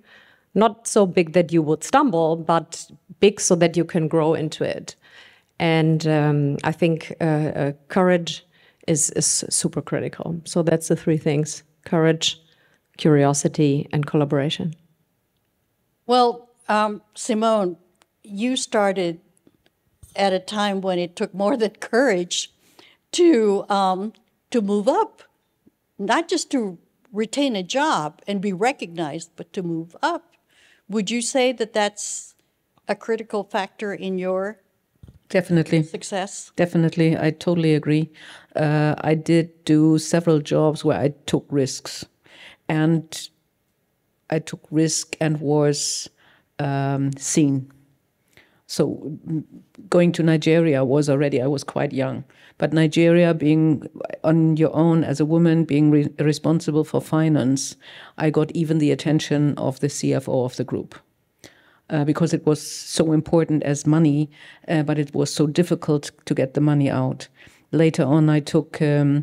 not so big that you would stumble, but big so that you can grow into it. And I think courage is super critical. So that's the three things: courage, curiosity, and collaboration. Well, Simone, you started at a time when it took more than courage to move up, not just to retain a job and be recognized, but to move up. Would you say that that's a critical factor in your Definitely. success? Definitely. I totally agree. I did do several jobs where I took risks. And I took risk and was seen. So going to Nigeria I was quite young. But Nigeria, being on your own as a woman, being responsible for finance, I got even the attention of the CFO of the group. Because it was so important as money, but it was so difficult to get the money out. Later on, I took a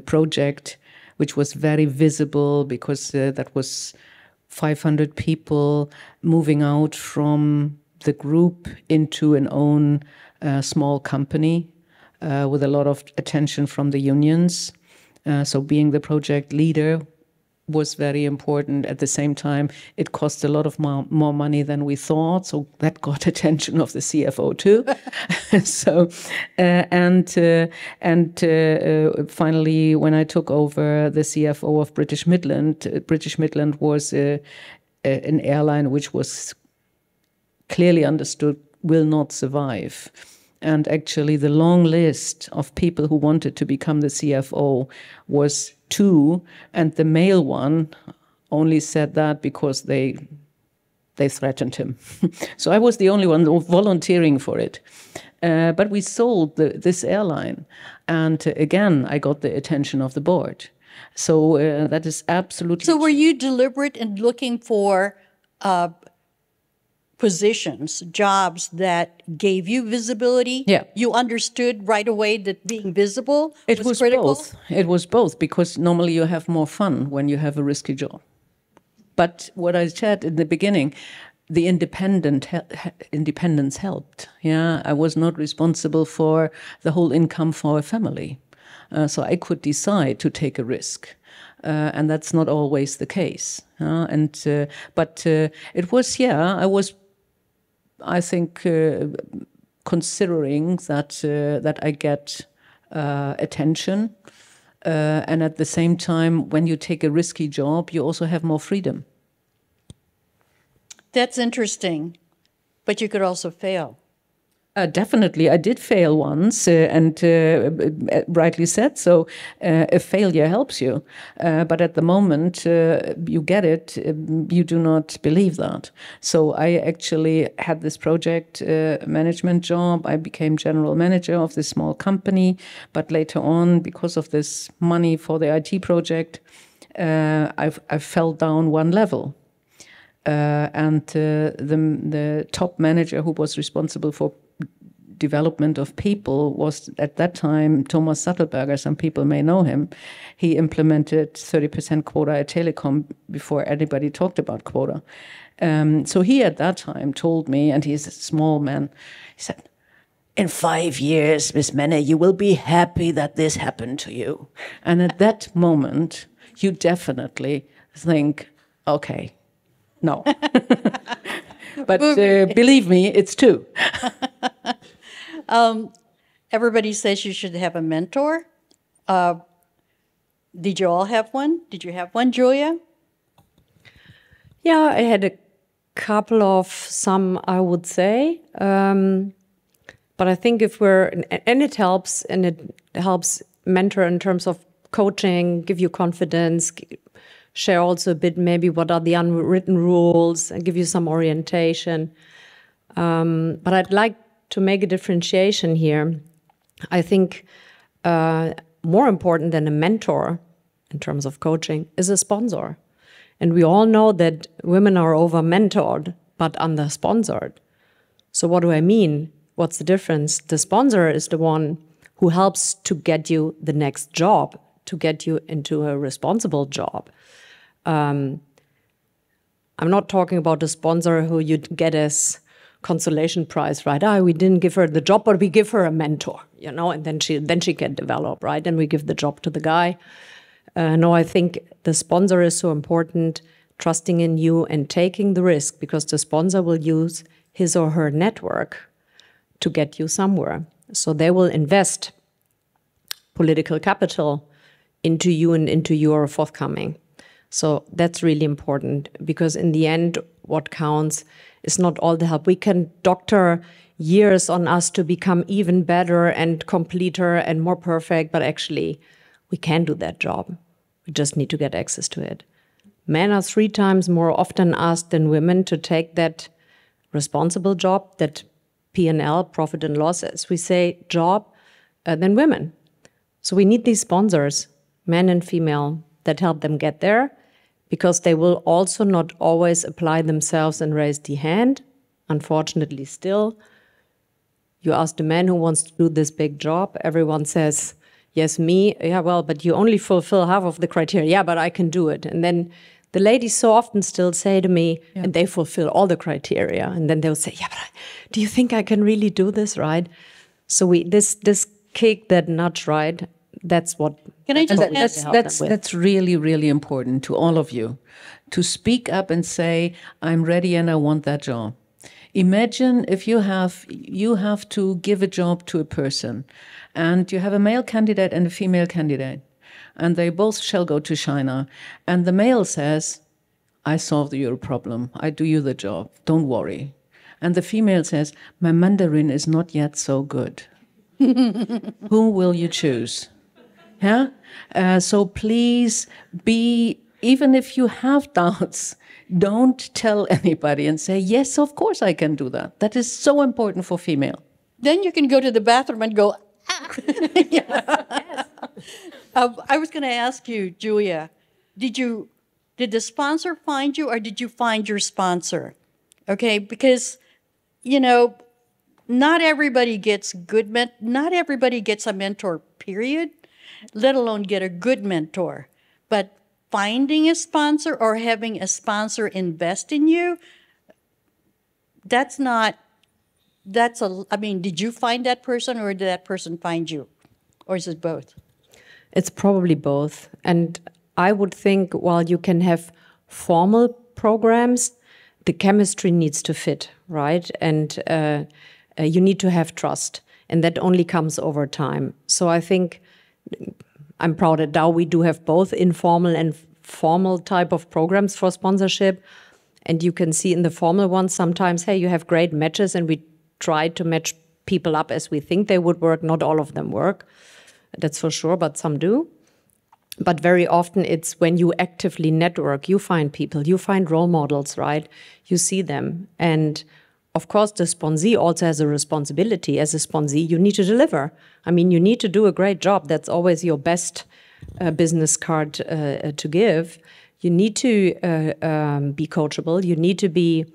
project which was very visible because that was 500 people moving out from the group into an own small company with a lot of attention from the unions. So being the project leader was very important. At the same time, it cost a lot of more money than we thought, so that got attention of the CFO too. So, finally, when I took over the CFO of British Midland was an airline which was clearly understood will not survive. And actually, the long list of people who wanted to become the CFO was 2, and the male one only said that because they threatened him. So I was the only one volunteering for it. But we sold this airline, and again, I got the attention of the board. So that is absolutely. So were you deliberate in looking for positions, jobs that gave you visibility? Yeah. You understood right away that being visible was critical? Both. It was both, because normally you have more fun when you have a risky job. But what I said in the beginning, the independence helped. Yeah, I was not responsible for the whole income for a family. So I could decide to take a risk. And that's not always the case. But it was, I was, I think, considering that I get attention, and at the same time, when you take a risky job, you also have more freedom. That's interesting. But you could also fail. Definitely. I did fail once, and rightly said so. A failure helps you. But at the moment you get it, you do not believe that. So I actually had this project management job. I became general manager of this small company. But later on, because of this money for the IT project, I fell down one level. And the top manager who was responsible for development of people was at that time Thomas Sattelberger. Some people may know him. He implemented 30% quota at Telecom before anybody talked about quota. So he at that time told me, and he's a small man, he said, "In 5 years, Miss Menne, you will be happy that this happened to you." And at that moment, you definitely think, okay, no. But believe me, it's true. Everybody says you should have a mentor. Did you all have one? Did you have one, Julia? Yeah, I had a couple of some, I would say. But I think if it helps mentor in terms of coaching, give you confidence, share also a bit maybe what are the unwritten rules, and give you some orientation. But I'd like to make a differentiation here. I think more important than a mentor in terms of coaching is a sponsor. And we all know that women are over-mentored, but under-sponsored. So what do I mean? What's the difference? The sponsor is the one who helps to get you the next job, to get you into a responsible job. I'm not talking about a sponsor who you'd get as consolation prize, right? We didn't give her the job, but we give her a mentor, and then she can develop, right? And we give the job to the guy. No, I think the sponsor is so important, trusting in you and taking the risk, because the sponsor will use his or her network to get you somewhere. So they will invest political capital into you and into your forthcoming. So that's really important, because in the end, what counts is not all the help. We can doctor years on us to become even better and completer and more perfect, but actually we can do that job. We just need to get access to it. Men are 3 times more often asked than women to take that responsible job, that P&L, profit and loss, as we say, job, than women. So we need these sponsors, men and female, that help them get there, because they will also not always apply themselves and raise the hand. Unfortunately, still, you ask the man who wants to do this big job, everyone says, yes, me. Yeah, well, but you only fulfill half of the criteria. Yeah, but I can do it. And then the ladies so often still say to me, and they fulfill all the criteria. And then they'll say, yeah, but do you think I can really do this, right? So this kick, that nudge, right? That's what. Can I just ask? That's really, really important to all of you, to speak up and say, I'm ready and I want that job. Imagine if you have to give a job to a person, and you have a male candidate and a female candidate, and they both shall go to China, and the male says, I solved your problem, I do you the job, don't worry. And the female says, my Mandarin is not yet so good. Who will you choose? Yeah? So please even if you have doubts, don't tell anybody and say, yes, of course I can do that. That is so important for female. Then you can go to the bathroom and go, ah. Yes. I was going to ask you, Julia, did the sponsor find you, or did you find your sponsor? Okay, because, not everybody gets not everybody gets a mentor, period, let alone get a good mentor. But finding a sponsor or having a sponsor invest in you, did you find that person, or did that person find you? Or is it both? It's probably both. And I would think while you can have formal programs, the chemistry needs to fit, right? And you need to have trust. And that only comes over time. So I think I'm proud that now we do have both informal and formal type of programs for sponsorship. And you can see in the formal ones sometimes, hey, you have great matches, and we try to match people up as we think they would work. Not all of them work, that's for sure, but some do. But very often it's when you actively network, you find people, you find role models, right? You see them. And of course, the sponsee also has a responsibility. As a sponsee, you need to deliver. I mean, you need to do a great job. That's always your best business card to give. You need to be coachable. You need to be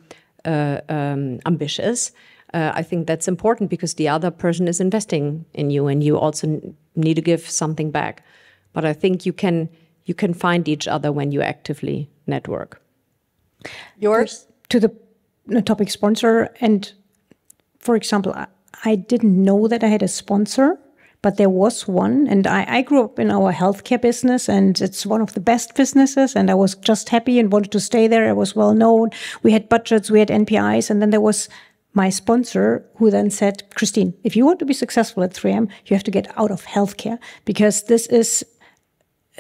ambitious. I think that's important because the other person is investing in you, and you also need to give something back. But I think you can find each other when you actively network. Yours? To the topic sponsor, and for example, I didn't know that I had a sponsor, but there was one, and I grew up in our healthcare business, and it's one of the best businesses, and I was just happy and wanted to stay there. I was well known. We had budgets, we had NPIs, and then there was my sponsor who then said, Christine, if you want to be successful at 3M, you have to get out of healthcare, because this is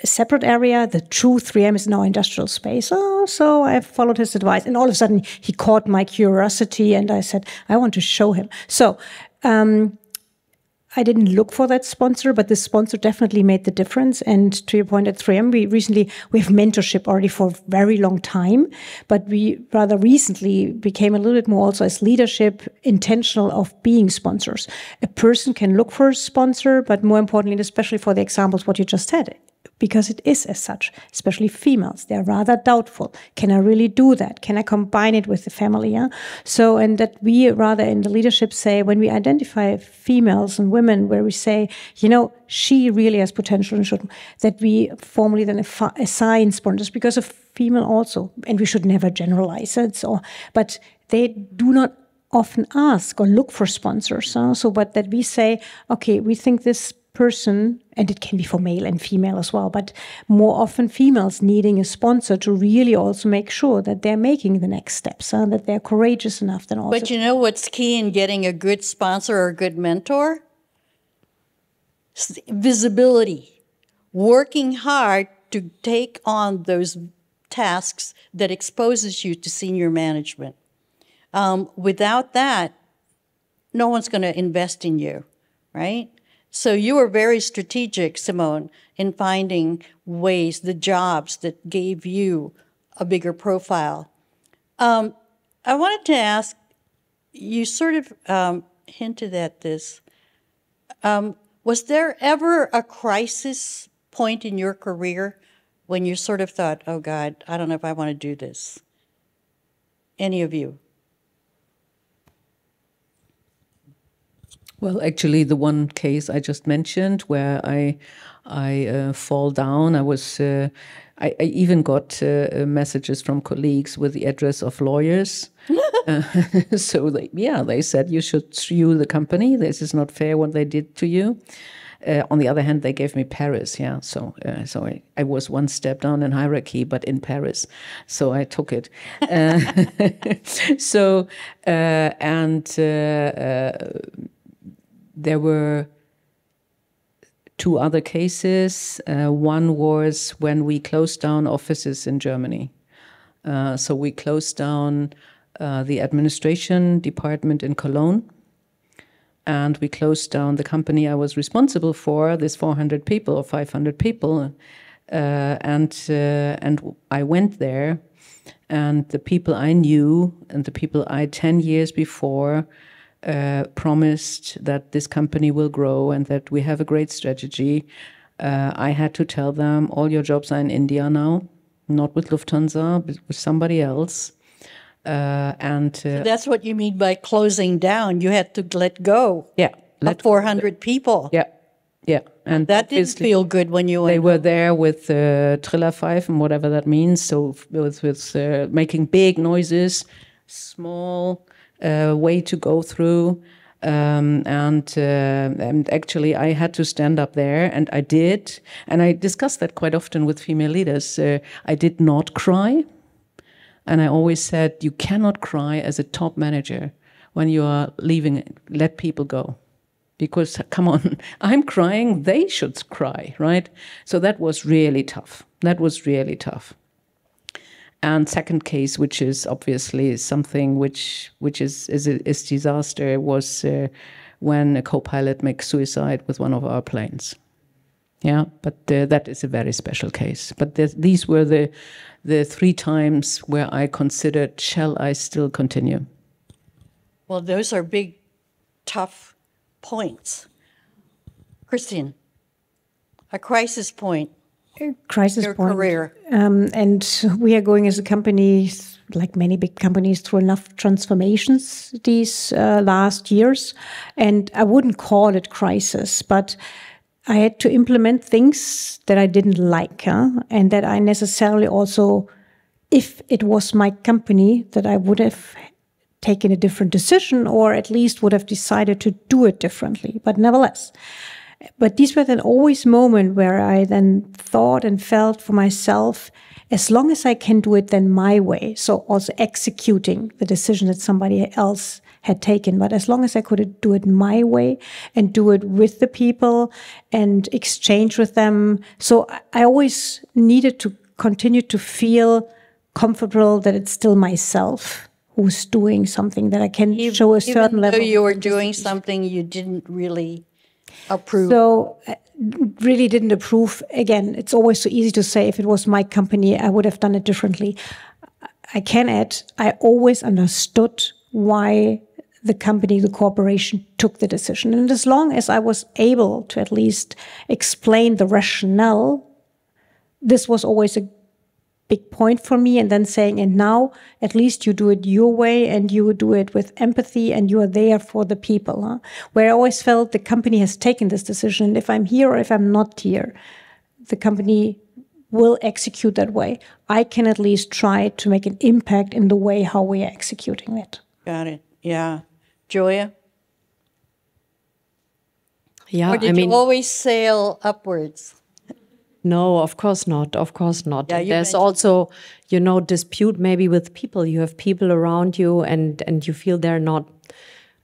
a separate area. The true 3M is now industrial space. Oh, so I followed his advice. And all of a sudden, he caught my curiosity. And I said, I want to show him. So I didn't look for that sponsor, but this sponsor definitely made the difference. And to your point, at 3M, we have mentorship already for a very long time. But we rather recently became a little bit more also as leadership intentional of being sponsors. A person can look for a sponsor, but more importantly, and especially for the examples what you just said, because it is as such, especially females. They're rather doubtful. Can I really do that? Can I combine it with the family? Yeah? So, and that we rather in the leadership say, when we identify females and women, where we say, you know, she really has potential and should, that we formally then assign sponsors, because of female also, and we should never generalize it. So, but they do not often ask or look for sponsors. So, but that we say, okay, we think this person, and it can be for male and female as well, but more often females needing a sponsor to really also make sure that they're making the next steps, that they're courageous enough. Then also. But you know what's key in getting a good sponsor or a good mentor? Visibility. Working hard to take on those tasks that exposes you to senior management. Without that, no one's going to invest in you, right? So you were very strategic, Simone, in finding ways, the jobs that gave you a bigger profile. I wanted to ask, you sort of hinted at this. Was there ever a crisis point in your career when you sort of thought, oh God, I don't know if I want to do this? Any of you? Well, actually, the one case I just mentioned where I fall down, I even got messages from colleagues with the address of lawyers. So they said, you should sue the company. This is not fair what they did to you. On the other hand, they gave me Paris. Yeah, so I was one step down in hierarchy, but in Paris. So I took it. There were two other cases. One was when we closed down offices in Germany. So we closed down the administration department in Cologne, and we closed down the company I was responsible for, this 400 people or 500 people. And I went there, and the people I knew and the people I 10 years before promised that this company will grow and that we have a great strategy. I had to tell them, all your jobs are in India now, not with Lufthansa, but with somebody else. So that's what you mean by closing down. You had to let go of 400 people. Yeah. And that didn't feel good when you went They were there with Triller 5 and whatever that means. So with making big noises, small way to go through, and actually I had to stand up there, and I did, and I discussed that quite often with female leaders. I did not cry, and I always said, you cannot cry as a top manager when you are leaving. Let people go, because come on, I'm crying, they should cry, right? So that was really tough. And second case, which is obviously something which is disaster, was when a co-pilot makes suicide with one of our planes. Yeah, but that is a very special case. But these were the 3 times where I considered, shall I still continue? Well, those are big, tough points. Christine, a crisis point. Crisis Your point. career. And we are going as a company, like many big companies, through enough transformations these last years. And I wouldn't call it crisis, but I had to implement things that I didn't like, and that I necessarily also, if it was my company, that I would have taken a different decision or at least would have decided to do it differently. But nevertheless, but these were then always moments where I then thought and felt for myself, as long as I can do it then my way, so also executing the decision that somebody else had taken, but as long as I could do it my way and do it with the people and exchange with them. So I always needed to continue to feel comfortable that it's still myself who's doing something, that I can show a certain level. Even though you were doing something you didn't really approve. So really didn't approve. Again, it's always so easy to say, if it was my company, I would have done it differently. I can add, I always understood why the company, the corporation took the decision. And as long as I was able to at least explain the rationale, this was always a big point for me. And then saying, and now at least you do it your way and you do it with empathy and you are there for the people. Where I always felt the company has taken this decision. And if I'm here or if I'm not here, the company will execute that way. I can at least try to make an impact in the way how we are executing it. Got it. Yeah. Julia? Yeah, Or did you always sail upwards? No, of course not. Of course not. Yeah, There's also, dispute maybe with people. You have people around you, and you feel they're not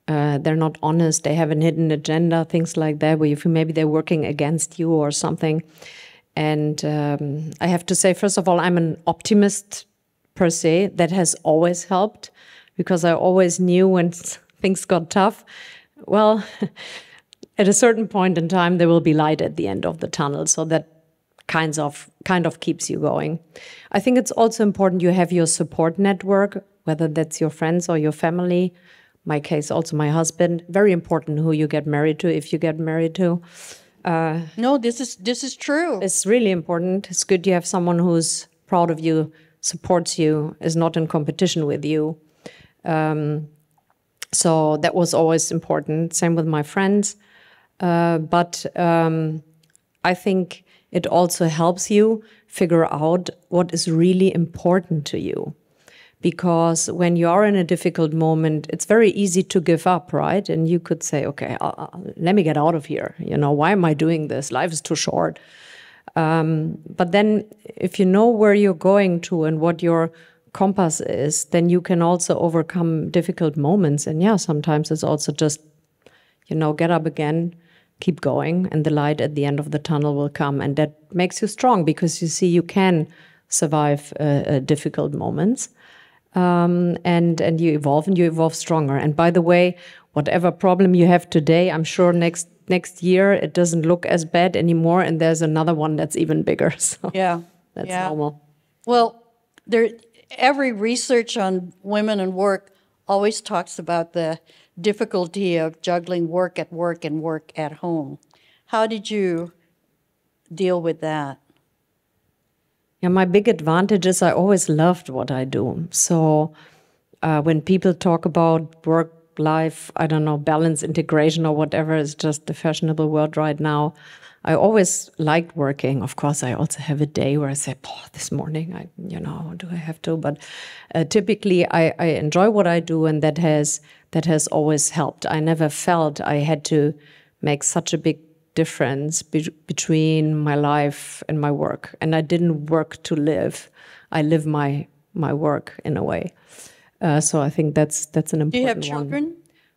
honest. They have a hidden agenda, things like that, where you feel maybe they're working against you or something. And I have to say, first of all, I'm an optimist per se. That has always helped, because I always knew when things got tough, well, at a certain point in time, there will be light at the end of the tunnel. So that kind of keeps you going. I think it's also important you have your support network, whether that's your friends or your family. My case, also my husband. Very important who you get married to, if you get married to. No, this is true. It's really important. It's good you have someone who's proud of you, supports you, is not in competition with you. So that was always important. Same with my friends. But I think it also helps you figure out what is really important to you. Because when you are in a difficult moment, it's very easy to give up, right? And you could say, okay, let me get out of here. Why am I doing this? Life is too short. But then if you know where you're going to and what your compass is, then you can also overcome difficult moments. And yeah, sometimes it's also just, get up again, keep going, and the light at the end of the tunnel will come. And that makes you strong, because you see you can survive difficult moments. And you evolve stronger. And by the way, whatever problem you have today, I'm sure next year it doesn't look as bad anymore, and there's another one that's even bigger. So yeah, that's normal. Well, every research on women and work always talks about the difficulty of juggling work at work and work at home. How did you deal with that? Yeah, my big advantage is I always loved what I do. So when people talk about work, life, I don't know, balance, integration, or whatever is just the fashionable word right now, I always liked working. Of course, I also have a day where I say, this morning, do I have to? But typically, I enjoy what I do, and that has always helped. I never felt I had to make such a big difference between my life and my work. And I didn't work to live. I live my work in a way. So I think that's an important one. Do you have children?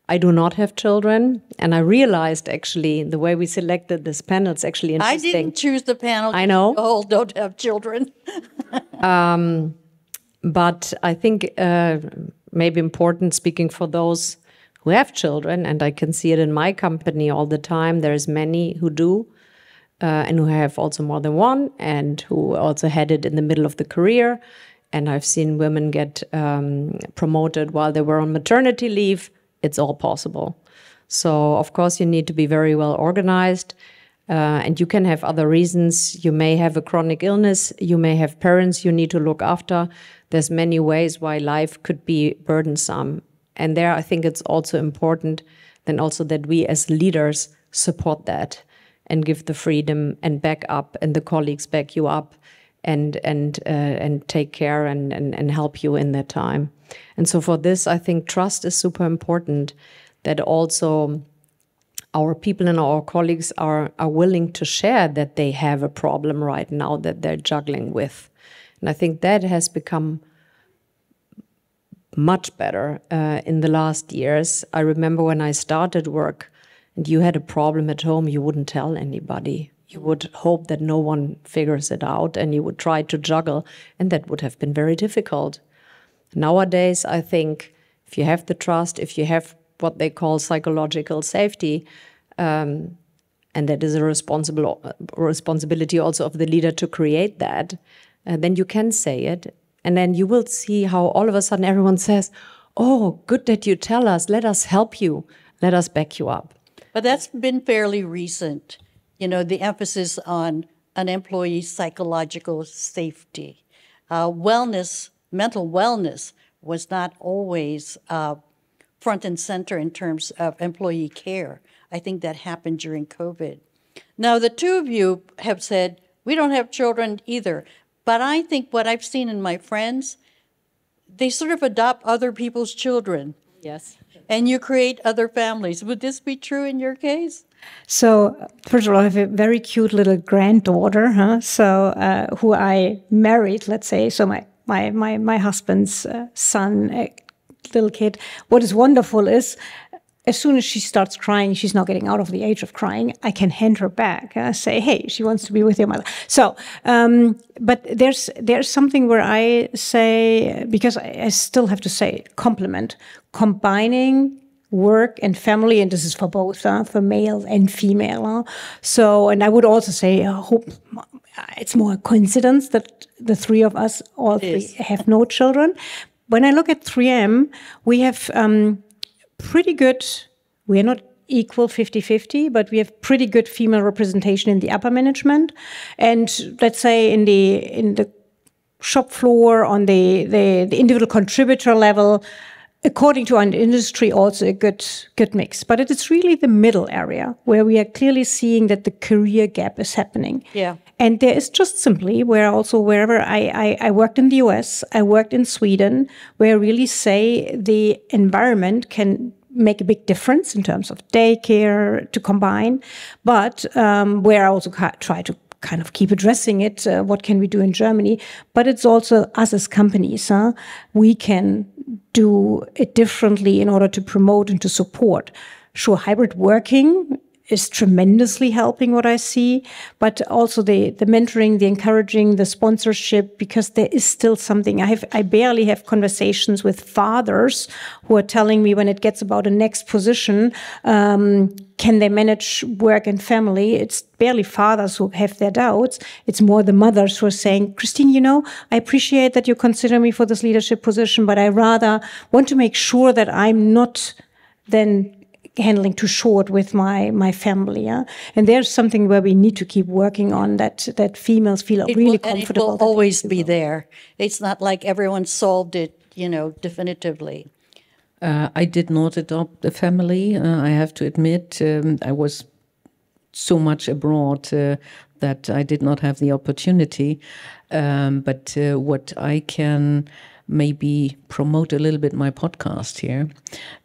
I do not have children. And I realized, actually, the way we selected this panel, it's actually interesting. I didn't choose the panel. I know. You all don't have children. But I think maybe important, speaking for those who have children, and I can see it in my company all the time, there's many who do, and who have also more than one, and who also had it in the middle of the career. And I've seen women get promoted while they were on maternity leave. It's all possible. So, of course, you need to be very well organized. And you can have other reasons. You may have a chronic illness. You may have parents you need to look after. There's many ways why life could be burdensome. And there, I think it's also important then also that we as leaders support that and give the freedom and back up, and the colleagues back you up and take care and help you in that time. And so for this, I think trust is super important, that also our people and our colleagues are willing to share that they have a problem right now that they're juggling with. And I think that has become much better in the last years. I remember when I started work and you had a problem at home, you wouldn't tell anybody. You would hope that no one figures it out, and you would try to juggle, and that would have been very difficult. Nowadays, I think if you have the trust, if you have what they call psychological safety, and that is a responsibility also of the leader to create that, then you can say it. And then you will see how all of a sudden everyone says, oh, good that you tell us, let us help you, let us back you up. But that's been fairly recent, you know, the emphasis on an employee's psychological safety. Wellness, mental wellness was not always front and center in terms of employee care. I think that happened during COVID. Now, the two of you have said, we don't have children either. But I think what I've seen in my friends, they sort of adopt other people's children. Yes. And you create other families. Would this be true in your case? So, first of all, I have a very cute little granddaughter, who I married, let's say. So my husband's son, little kid. What is wonderful is, as soon as she starts crying, she's not getting out of the age of crying, I can hand her back, say, hey, she wants to be with your mother. So, but there's something where I say, because I still have to say, compliment, combining work and family, and this is for both, for male and female. So, and I would also say, hope it's more a coincidence that the three of us, all three, have no children. When I look at 3M, we have pretty good, we are not equal 50-50, but we have pretty good female representation in the upper management. And let's say in the shop floor, on the individual contributor level, according to our industry, also a good mix. But it is really the middle area where we are clearly seeing that the career gap is happening. Yeah. And there is just simply wherever I worked in the US, I worked in Sweden, where I really say the environment can make a big difference in terms of daycare to combine, but where I also try to kind of keep addressing it, what can we do in Germany? But it's also us as companies, we can do it differently in order to promote and to support. Sure, hybrid working is tremendously helping what I see, but also the mentoring, the encouraging, the sponsorship, because there is still something. I barely have conversations with fathers who are telling me when it gets about a next position, can they manage work and family? It's barely fathers who have their doubts. It's more the mothers who are saying, Christine, you know, I appreciate that you consider me for this leadership position, but I rather want to make sure that I'm not then handling too short with my family, yeah? And there's something where we need to keep working on, that females feel really comfortable. It will always be there. It's not like everyone solved it, you know, definitively. I did not adopt a family. I have to admit, I was so much abroad that I did not have the opportunity. But what I can maybe promote a little bit my podcast here.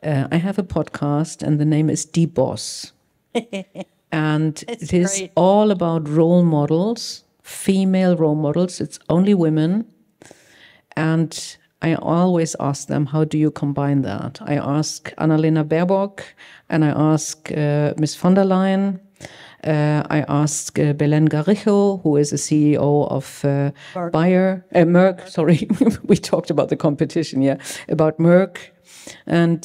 I have a podcast and the name is D-Boss. And it is great. All about role models, female role models. It's only women. And I always ask them, how do you combine that? I ask Annalena Baerbock and I ask Ms. von der Leyen I asked Belén Garrijo, who is a CEO of Merck. Sorry, we talked about the competition, about Merck. And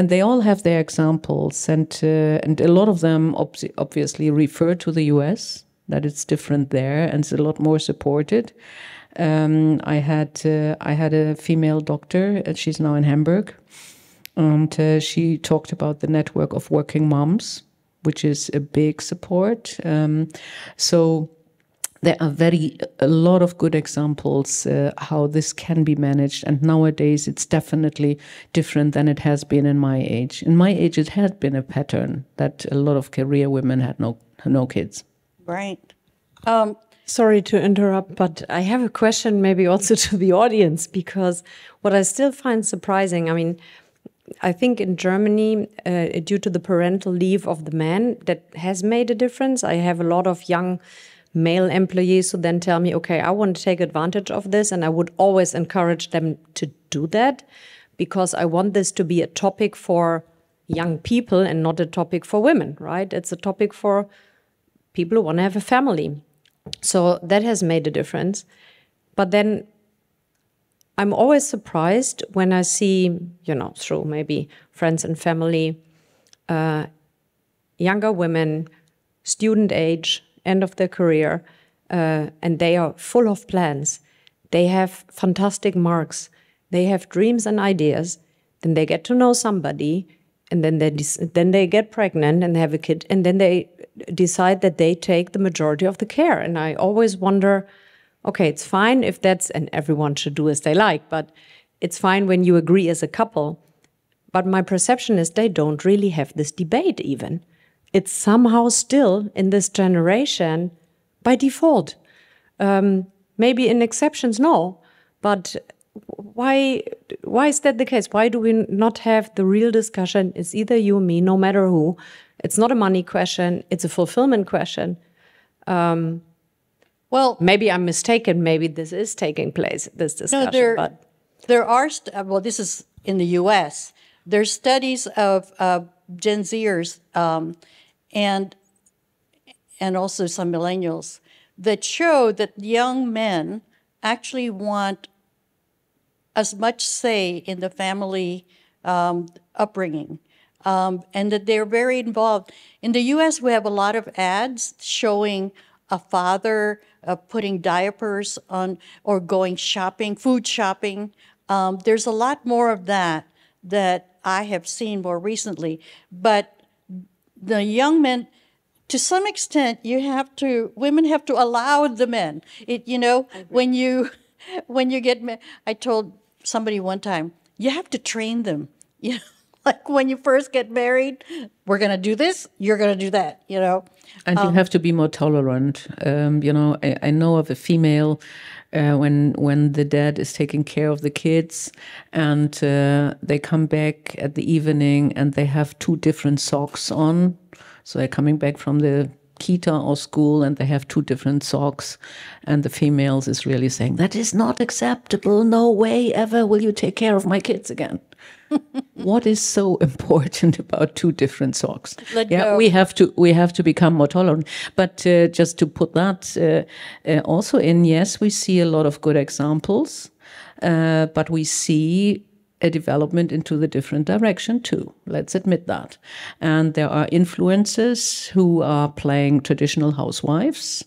they all have their examples, and a lot of them obviously refer to the US, that it's different there and it's a lot more supported. I had a female doctor, and she's now in Hamburg, and she talked about the network of working moms, which is a big support. So there are a lot of good examples how this can be managed, and nowadays it's definitely different than it has been in my age. In my age, it had been a pattern that a lot of career women had no kids. Right. Sorry to interrupt, but I have a question maybe also to the audience, because what I still find surprising, I mean, I think in Germany, due to the parental leave of the man, that has made a difference. I have a lot of young male employees who then tell me, okay, I want to take advantage of this, and I would always encourage them to do that, because I want this to be a topic for young people and not a topic for women, right? It's a topic for people who want to have a family. So that has made a difference. But then I'm always surprised when I see, through maybe friends and family, younger women, student age, end of their career, and they are full of plans. They have fantastic marks. They have dreams and ideas. Then they get to know somebody, and then they get pregnant and have a kid, and then they decide that they take the majority of the care. And I always wonder, okay, it's fine if that's, and everyone should do as they like, but it's fine when you agree as a couple. But my perception is they don't really have this debate even. It's somehow still in this generation by default. Maybe in exceptions, no. But why is that the case? Why do we not have the real discussion? It's either you or me, no matter who. It's not a money question. It's a fulfillment question. Well, maybe I'm mistaken. Maybe this is taking place, this discussion. No, there are, well, this is in the U.S. There's studies of Gen Zers and also some millennials that show that young men actually want as much say in the family upbringing, and that they're very involved. In the U.S., we have a lot of ads showing a father putting diapers on or going shopping, food shopping. There's a lot more of that I have seen more recently. But the young men, to some extent, women have to allow the men. When you get married, I told somebody one time, you have to train them. Like when you first get married, we're going to do this, you're going to do that, And you have to be more tolerant. I know of a female when the dad is taking care of the kids and they come back at the evening and they have 2 different socks on. So they're coming back from the kita or school and they have 2 different socks, and the females is really saying, that is not acceptable. No way ever will you take care of my kids again. What is so important about 2 different socks? Let go. We have to become more tolerant. But just to put that also in, yes, we see a lot of good examples, but we see a development into the different direction too. Let's admit that. And there are influencers who are playing traditional housewives,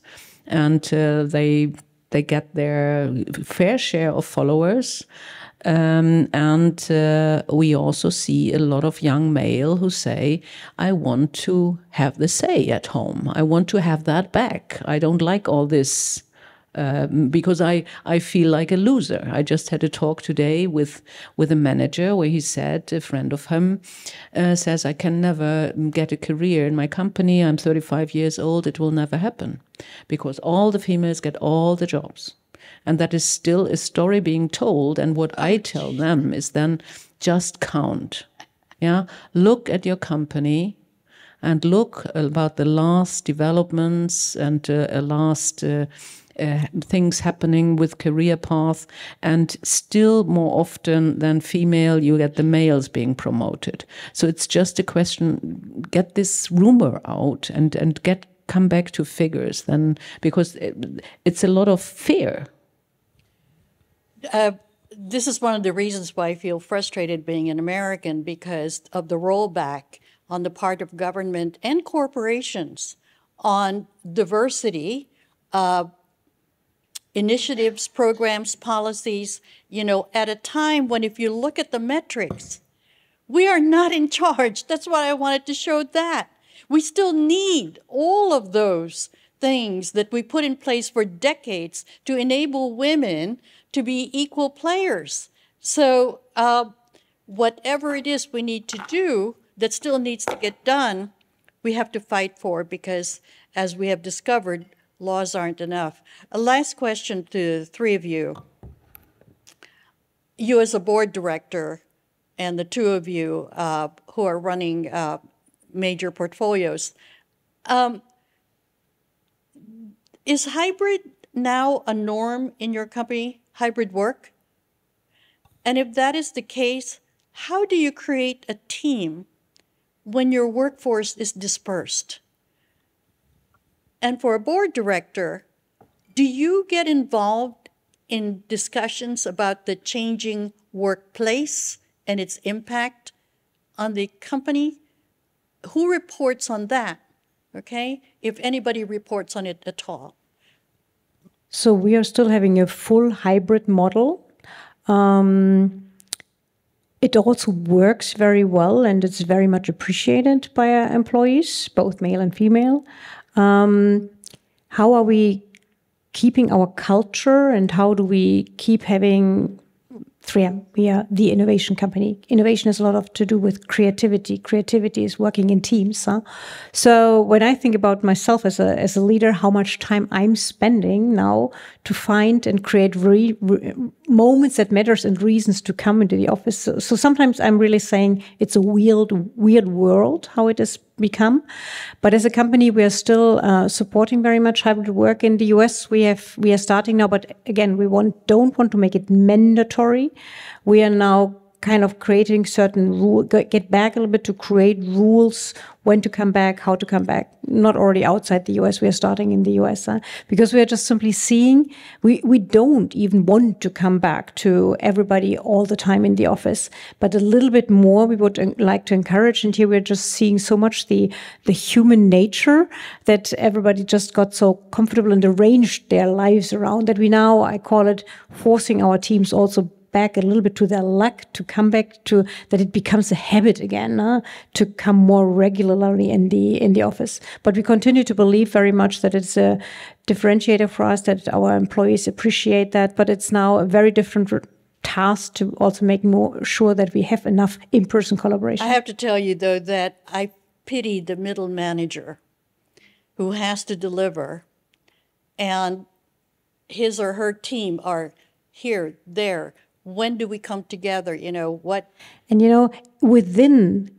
and they get their fair share of followers. And we also see a lot of young male who say, I want to have the say at home. I want to have that back. I don't like all this because I feel like a loser. I just had a talk today with a manager where he said, a friend of him says, I can never get a career in my company. I'm 35 years old. It will never happen because all the females get all the jobs. And that is still a story being told. And what I tell them is then just count. Yeah, look at your company and look about the last developments and last things happening with career path, and still more often than female, you get the males being promoted. So it's just a question, get this rumor out and come back to figures, then, because it's a lot of fear. This is one of the reasons why I feel frustrated being an American, because of the rollback on the part of government and corporations on diversity, initiatives, programs, policies, at a time when, if you look at the metrics, we are not in charge. That's why I wanted to show that. We still need all of those things that we put in place for decades to enable women to be equal players. So whatever it is we need to do that still needs to get done, we have to fight for, because as we have discovered, laws aren't enough. A last question to the three of you. You as a board director and the two of you who are running major portfolios, is hybrid now a norm in your company, hybrid work? And if that is the case, how do you create a team when your workforce is dispersed? And for a board director, do you get involved in discussions about the changing workplace and its impact on the company? Who reports on that, okay? If anybody reports on it at all. So we are still having a full hybrid model. It also works very well, and it's very much appreciated by our employees, both male and female. How are we keeping our culture, and how do we keep having 3M? We are the innovation company. Innovation has a lot to do with creativity. Creativity is working in teams. So when I think about myself as a leader, how much time I'm spending now to find and create moments that matters and reasons to come into the office. So sometimes I'm really saying it's a weird world, how it has become. But as a company, we are still supporting very much hybrid work. In the US, we are starting now, but again, we don't want to make it mandatory. We are now kind of creating certain rules, get back a little bit to create rules, when to come back, how to come back. Not already outside the US, we are starting in the US, because we are just simply seeing, we don't even want to come back to everybody all the time in the office, but a little bit more we would like to encourage. And here we're just seeing so much the human nature that everybody just got so comfortable and arranged their lives around that we now, I call it, forcing our teams also back a little bit to their luck, to come back to that it becomes a habit again, to come more regularly in the office. But we continue to believe very much that it's a differentiator for us, that our employees appreciate that, but it's now a very different task to also make more sure that we have enough in-person collaboration. I have to tell you, though, that I pity the middle manager who has to deliver, and his or her team are here, there. When do we come together? What? And within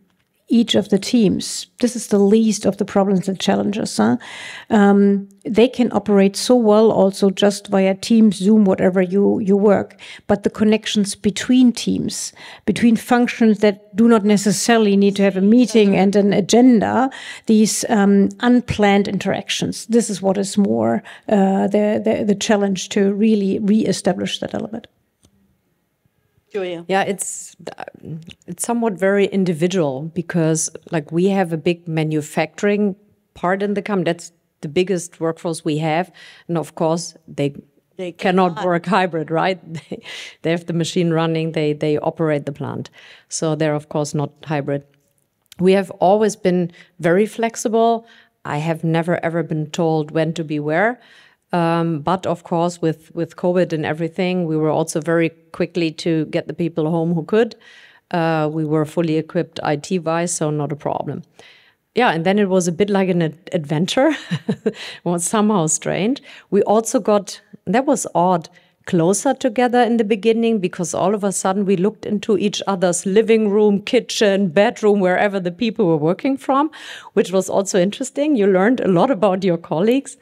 each of the teams, this is the least of the problems and challenges. They can operate so well also just via Teams, Zoom, whatever you work. But the connections between teams, between functions that do not necessarily need to have a meeting and an agenda, these unplanned interactions, this is what is more the challenge to really re-establish that element. Julia. Yeah, it's somewhat very individual, because we have a big manufacturing part in the company. That's the biggest workforce we have, and of course they cannot work hybrid, right? They have the machine running. They operate the plant, so they're of course not hybrid. We have always been very flexible. I have never ever been told when to be where. But of course, with COVID and everything, we were also very quickly to get the people home who could. We were fully equipped IT-wise, so not a problem. Yeah, and then it was a bit like an adventure. It was somehow strange. We also got, that was odd, closer together in the beginning, because all of a sudden we looked into each other's living room, kitchen, bedroom, wherever the people were working from, which was also interesting. You learned a lot about your colleagues.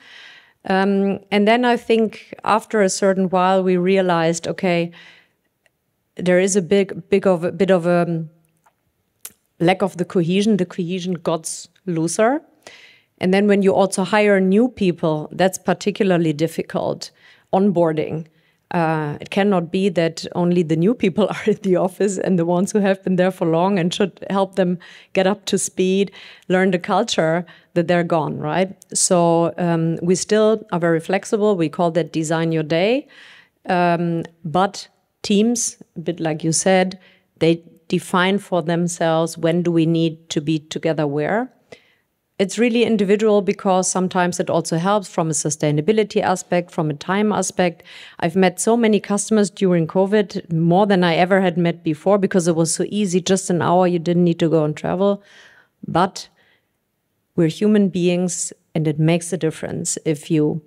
And then I think after a certain while we realized, okay, there is a bit of a lack of the cohesion got looser. And then when you also hire new people, that's particularly difficult. Onboarding. It cannot be that only the new people are in the office and the ones who have been there for long and should help them get up to speed, learn the culture, that they're gone, right? So we still are very flexible. We call that design your day. But teams, a bit like you said, they define for themselves when do we need to be together where. It's really individual because sometimes it also helps from a sustainability aspect, from a time aspect. I've met so many customers during COVID, more than I ever had met before, because it was so easy, just an hour, you didn't need to go and travel. But we're human beings and it makes a difference if you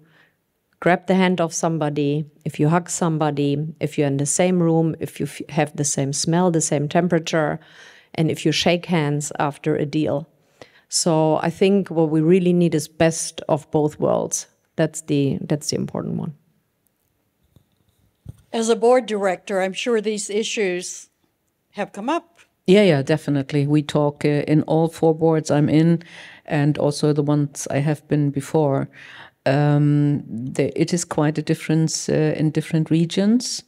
grab the hand of somebody, if you hug somebody, if you're in the same room, if you have the same smell, the same temperature, and if you shake hands after a deal. So I think what we really need is best of both worlds. That's the important one. As a board director, I'm sure these issues have come up. Yeah, definitely. We talk in all 4 boards I'm in, and also the ones I have been before. It is quite a difference in different regions.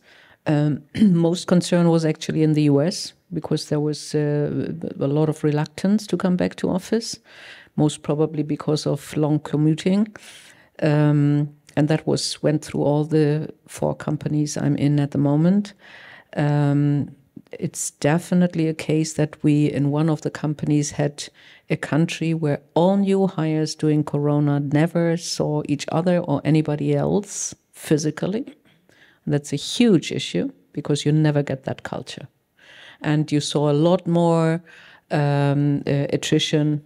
Most concern was actually in the US, because there was a lot of reluctance to come back to office, most probably because of long commuting. And that went through all the 4 companies I'm in at the moment. It's definitely a case that we, in one of the companies, had a country where all new hires during Corona never saw each other or anybody else physically. And that's a huge issue, because you never get that culture. And you saw a lot more attrition,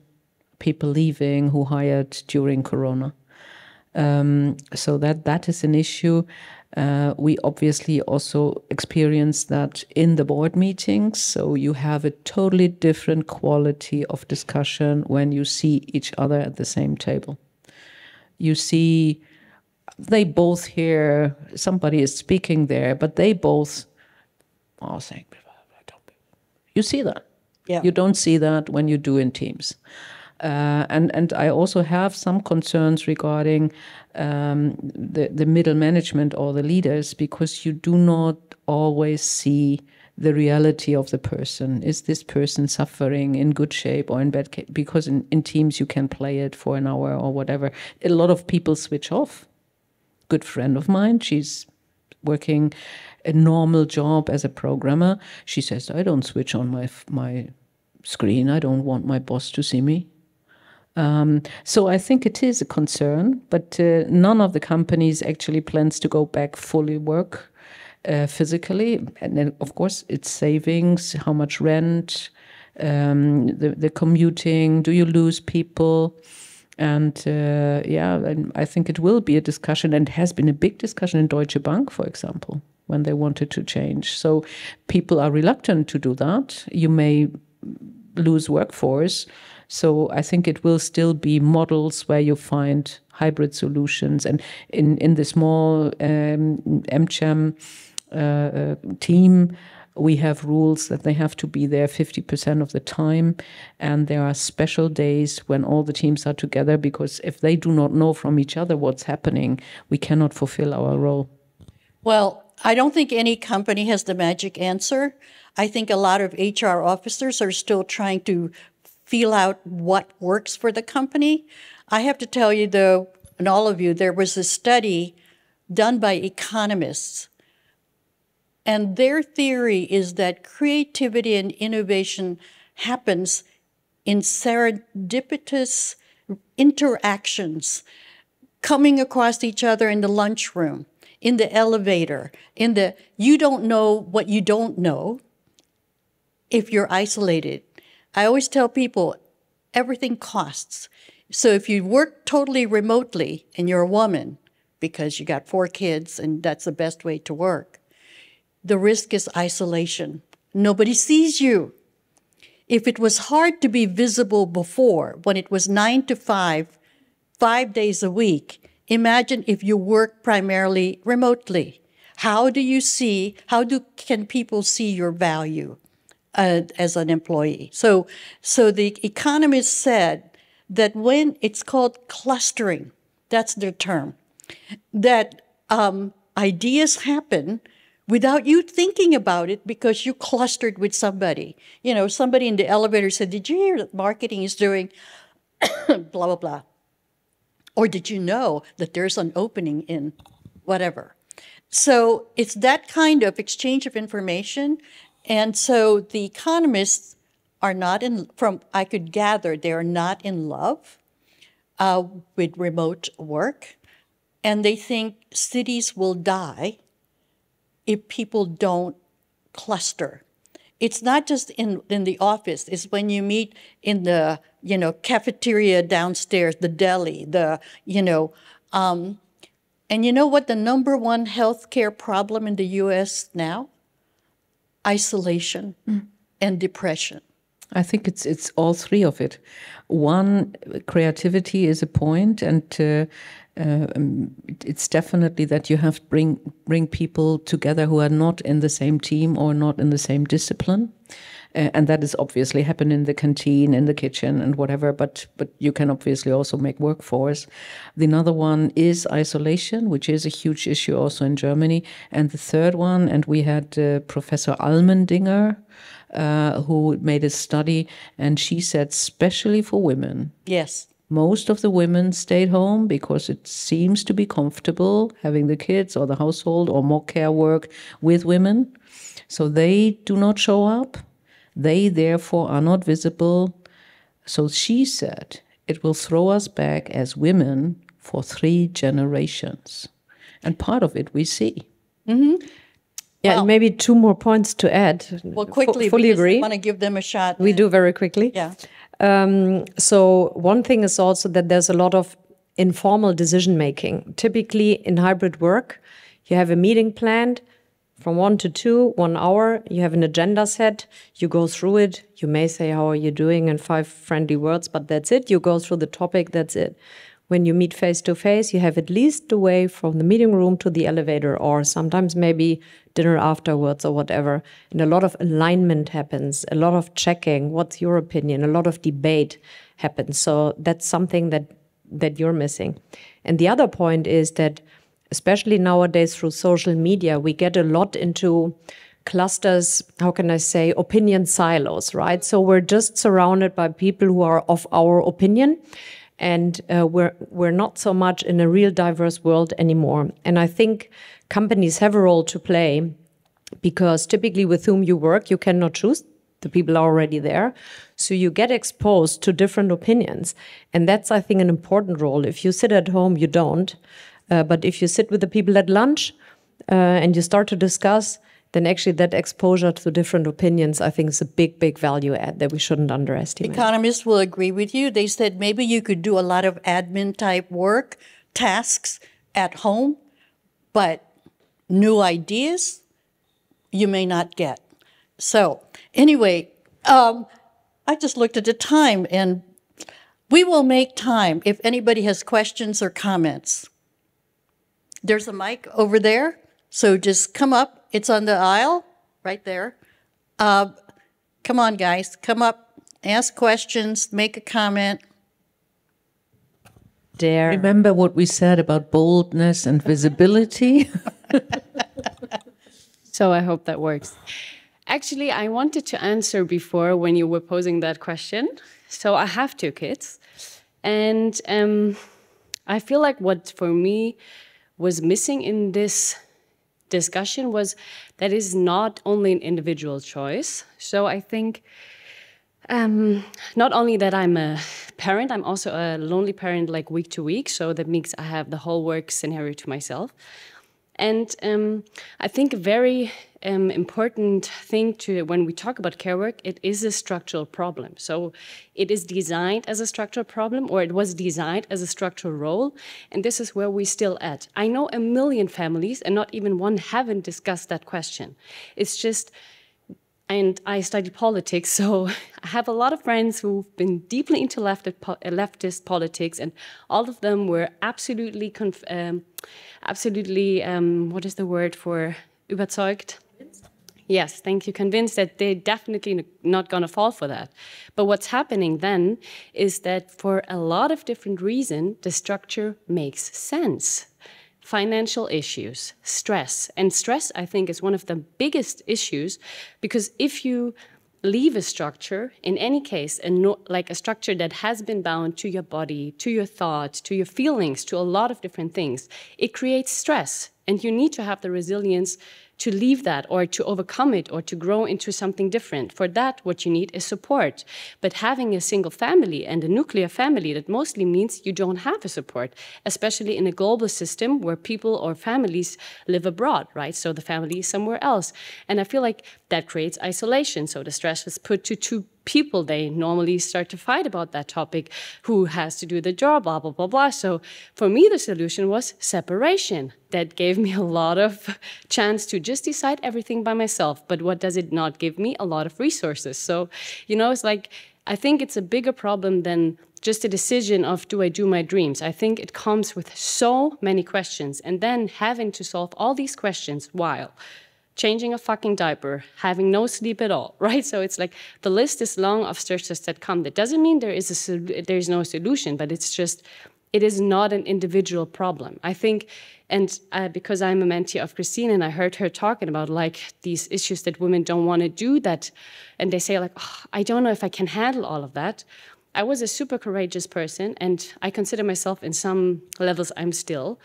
people leaving who hired during Corona. So that is an issue. We obviously also experience that in the board meetings. So you have a totally different quality of discussion when you see each other at the same table. You see, they both hear somebody is speaking there, but they both are saying, you see that. Yeah. You don't see that when you do in teams. And I also have some concerns regarding the middle management or the leaders, because you do not always see the reality of the person. Is this person suffering, in good shape or in bad shape? Because in teams you can play it for an hour or whatever. A lot of people switch off. Good friend of mine, she's working a normal job as a programmer. She says, I don't switch on my screen. I don't want my boss to see me. So I think it is a concern, but none of the companies actually plans to go back fully work physically. And then, of course, it's savings, how much rent, the commuting, do you lose people? And and I think it will be a discussion, and has been a big discussion in Deutsche Bank, for example, when they wanted to change. So people are reluctant to do that. You may lose workforce. So I think it will still be models where you find hybrid solutions. And in the small MCHAM team, we have rules that they have to be there 50% of the time. And there are special days when all the teams are together, because if they do not know from each other what's happening, we cannot fulfill our role. Well, I don't think any company has the magic answer. I think a lot of HR officers are still trying to feel out what works for the company. I have to tell you, though, and all of you, there was a study done by economists, and their theory is that creativity and innovation happens in serendipitous interactions, coming across each other in the lunchroom, in the elevator, you don't know what you don't know if you're isolated. I always tell people, everything costs. So if you work totally remotely and you're a woman, because you got 4 kids and that's the best way to work. The risk is isolation. Nobody sees you. If it was hard to be visible before, when it was 9 to 5, 5 days a week, imagine if you work primarily remotely. How can people see your value as an employee? So the economists said that when it's called clustering, that's their term, that ideas happen without you thinking about it because you clustered with somebody. You know, somebody in the elevator said, did you hear that marketing is doing blah, blah, blah? Or did you know that there's an opening in whatever? So it's that kind of exchange of information. And so the economists are not I could gather, they are not in love with remote work. And they think cities will die if people don't cluster. It's not just in the office. It's when you meet in the, cafeteria downstairs, the deli, and you know what the #1 healthcare problem in the U.S. now? Isolation and depression. I think it's all 3 of it. One, creativity is a point, and it's definitely that you have to bring people together who are not in the same team or not in the same discipline. And that is obviously happen in the canteen, in the kitchen, and whatever. But you can obviously also make workforce. The another one is isolation, which is a huge issue also in Germany. And the third one, and we had Professor Almendinger, who made a study, and she said, especially for women. Yes. Most of the women stayed home because it seems to be comfortable having the kids or the household or more care work with women. So they do not show up. They, therefore, are not visible. So she said, it will throw us back as women for 3 generations. And part of it we see. Mm-hmm. Yeah, Well, and maybe 2 more points to add. Well, quickly, fully because agree. I want to give them a shot. We do very quickly. Yeah. So one thing is also that there's a lot of informal decision making. Typically in hybrid work, you have a meeting planned from 1 to 2, 1 hour. You have an agenda set. You go through it. You may say, how are you doing in 5 friendly words, but that's it. You go through the topic. That's it. When you meet face to face, you have at least the way from the meeting room to the elevator, or sometimes maybe dinner afterwards or whatever. And a lot of alignment happens, a lot of checking. What's your opinion? A lot of debate happens. So that's something that you're missing. And the other point is that, especially nowadays through social media, we get a lot into clusters, how can I say, opinion silos, right? So we're just surrounded by people who are of our opinion, and we're not so much in a real diverse world anymore. And I think companies have a role to play, because typically with whom you work, you cannot choose. The people are already there. So you get exposed to different opinions. And that's, I think, an important role. If you sit at home, you don't. But if you sit with the people at lunch and you start to discuss, then actually that exposure to different opinions, I think, is a big, big value add that we shouldn't underestimate. Economists will agree with you. They said maybe you could do a lot of admin type work, tasks at home, but new ideas you may not get. So anyway, I just looked at the time, and we will make time if anybody has questions or comments. There's a mic over there, so just come up. It's on the aisle right there. Come on, guys. Come up, ask questions, make a comment. Dare. Remember what we said about boldness and visibility? So I hope that works. Actually, I wanted to answer before when you were posing that question. So I have 2 kids. And I feel like what for me was missing in this discussion was that is not only an individual choice. So I think not only that I'm a parent, I'm also a lonely parent, like week to week. So that means I have the whole work scenario to myself. And I think a very important thing to, when we talk about care work, it is a structural problem. So it is designed as a structural problem, or it was designed as a structural role, and this is where we're still at. I know a million families, and not even one haven't discussed that question. It's just, and I study politics, so I have a lot of friends who've been deeply into leftist politics, and all of them were absolutely, what is the word for überzeugt? Yes, thank you, convinced that they're definitely not going to fall for that. But what's happening then is that for a lot of different reasons, the structure makes sense. Financial issues, stress. And stress, I think, is one of the biggest issues, because if you leave a structure, in any case, like a structure that has been bound to your body, to your thoughts, to your feelings, to a lot of different things, it creates stress. And you need to have the resilience to leave that, or to overcome it, or to grow into something different. For that, what you need is support. But having a single family and a nuclear family, that mostly means you don't have a support, especially in a global system where people or families live abroad, right? So the family is somewhere else. And I feel like that creates isolation. So the stress is put to two people. They normally start to fight about that topic. Who has to do the job, blah, blah, blah, blah. So for me, the solution was separation. That gave me a lot of chance to just decide everything by myself. But what does it not give me? A lot of resources. So, you know, it's like, I think it's a bigger problem than just a decision of, do I do my dreams? I think it comes with so many questions, and then having to solve all these questions while changing a fucking diaper, having no sleep at all, right? So it's like the list is long of stresses that come. That doesn't mean there is no solution, but it's just, it is not an individual problem. I think, and because I'm a mentee of Christine, and I heard her talking about like these issues that women don't want to do that, and they say like, oh, I don't know if I can handle all of that. I was a super courageous person, and I consider myself in some levels I'm still.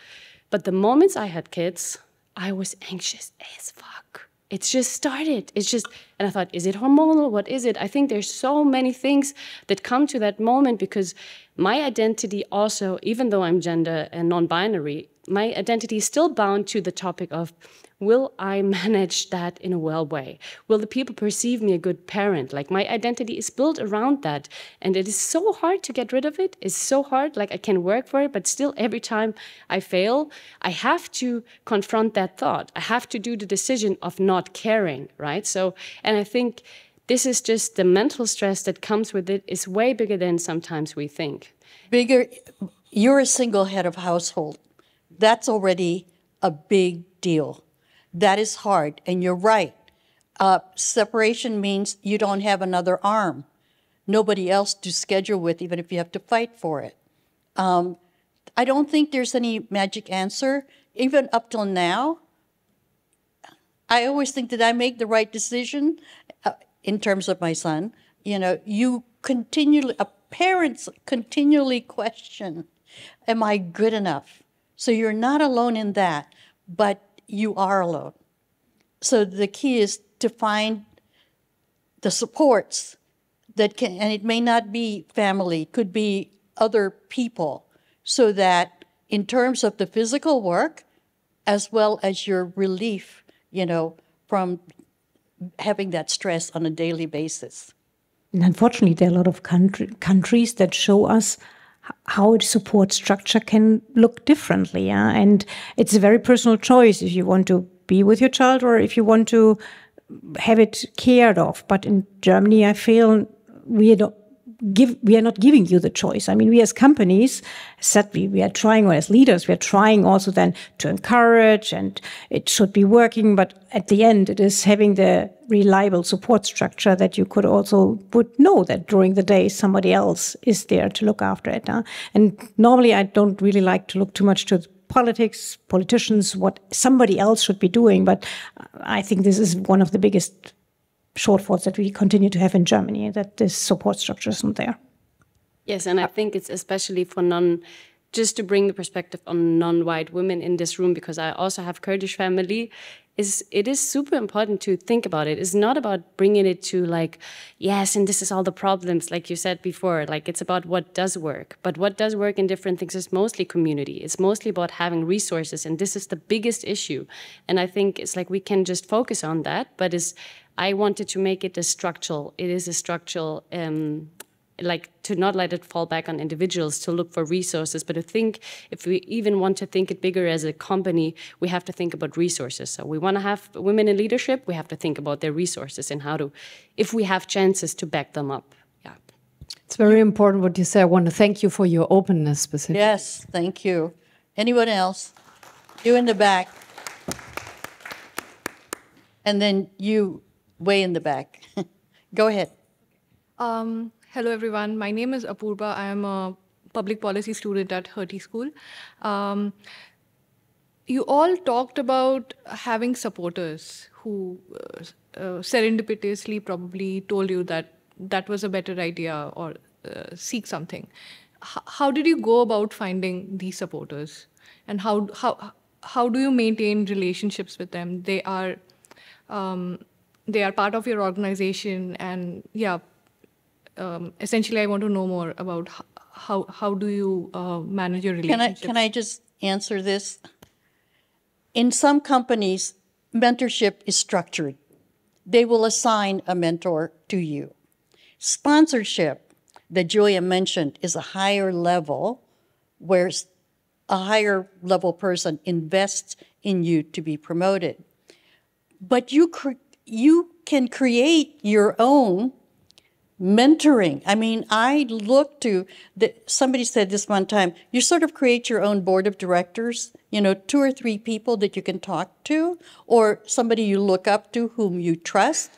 But the moments I had kids, I was anxious as fuck. It's just started. It's just, and I thought, is it hormonal? What is it? I think there's so many things that come to that moment, because my identity also, even though I'm gender and non-binary, my identity is still bound to the topic of, will I manage that in a well way? Will the people perceive me a good parent? Like, my identity is built around that. And it is so hard to get rid of it. It's so hard. Like, I can work for it, but still every time I fail, I have to confront that thought. I have to do the decision of not caring, right? So, and I think this is just the mental stress that comes with it is way bigger than sometimes we think. Bigger, you're a single head of household. That's already a big deal. That is hard, and you're right. Separation means you don't have another arm, nobody else to schedule with, even if you have to fight for it. I don't think there's any magic answer. Even up till now, I always think that I make the right decision in terms of my son. You know, parents continually question, am I good enough? So you're not alone in that, but you are alone. So the key is to find the supports that can, and it may not be family, it could be other people, so that in terms of the physical work, as well as your relief, you know, from having that stress on a daily basis. And unfortunately, there are a lot of countries that show us how a support structure can look differently. Yeah? And it's a very personal choice if you want to be with your child or if you want to have it cared of. But in Germany, I feel we are not giving you the choice. I mean, we as companies, sadly, we are trying, or as leaders, we are trying also then to encourage, and it should be working. But at the end, it is having the reliable support structure that you could also would know that during the day somebody else is there to look after it. And normally, I don't really like to look too much to politics, politicians, what somebody else should be doing. But I think this is one of the biggest shortfalls that we continue to have in Germany, that this support structure isn't there. Yes, and I think it's especially for just to bring the perspective on non-white women in this room, because I also have Kurdish family, it is super important to think about it. It's not about bringing it to like, yes, and this is all the problems, like you said before. Like, it's about what does work. But what does work in different things is mostly community. It's mostly about having resources, and this is the biggest issue. And I think it's like we can just focus on that, but I wanted to make it a structural. It is a structural, like, to not let it fall back on individuals to look for resources, but to think, if we even want to think it bigger as a company, we have to think about resources. So we want to have women in leadership, we have to think about their resources and how to, if we have chances, to back them up. Yeah. It's very important what you say. I want to thank you for your openness specifically. Yes, thank you. Anyone else? You in the back. And then you way in the back. Go ahead. Hello, everyone. My name is Apurva. I am a public policy student at Hertie School. You all talked about having supporters who serendipitously probably told you that that was a better idea or seek something. How did you go about finding these supporters? And how do you maintain relationships with them? They are part of your organization, and yeah, essentially, I want to know more about how do you manage your relationships? Can I just answer this? In some companies, mentorship is structured. They will assign a mentor to you. Sponsorship, that Julia mentioned, is a higher level, where a higher level person invests in you to be promoted. But you can create your own mentoring. I mean, I look to, somebody said this one time, you sort of create your own board of directors, 2 or 3 people that you can talk to, or somebody you look up to whom you trust.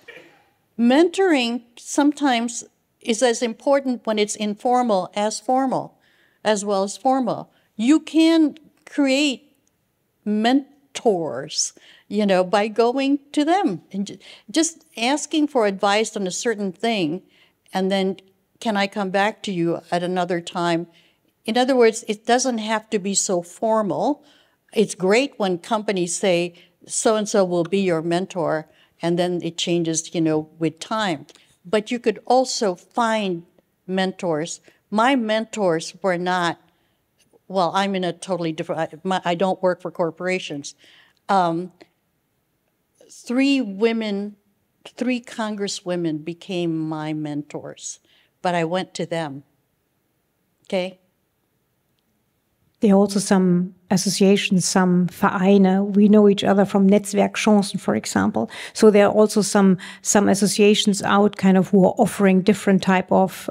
Mentoring sometimes is as important when it's informal as formal, as well as formal. You can create mentors, by going to them and just asking for advice on a certain thing, and then, can I come back to you at another time? In other words, it doesn't have to be so formal. It's great when companies say, so-and-so will be your mentor, and then it changes, with time. But you could also find mentors. My mentors were not, well, I'm in a totally different, I don't work for corporations. 3 congresswomen became my mentors, but I went to them. Okay? There are also some associations, some Vereine. We know each other from Netzwerkchancen, for example. So there are also some associations out kind of who are offering different type of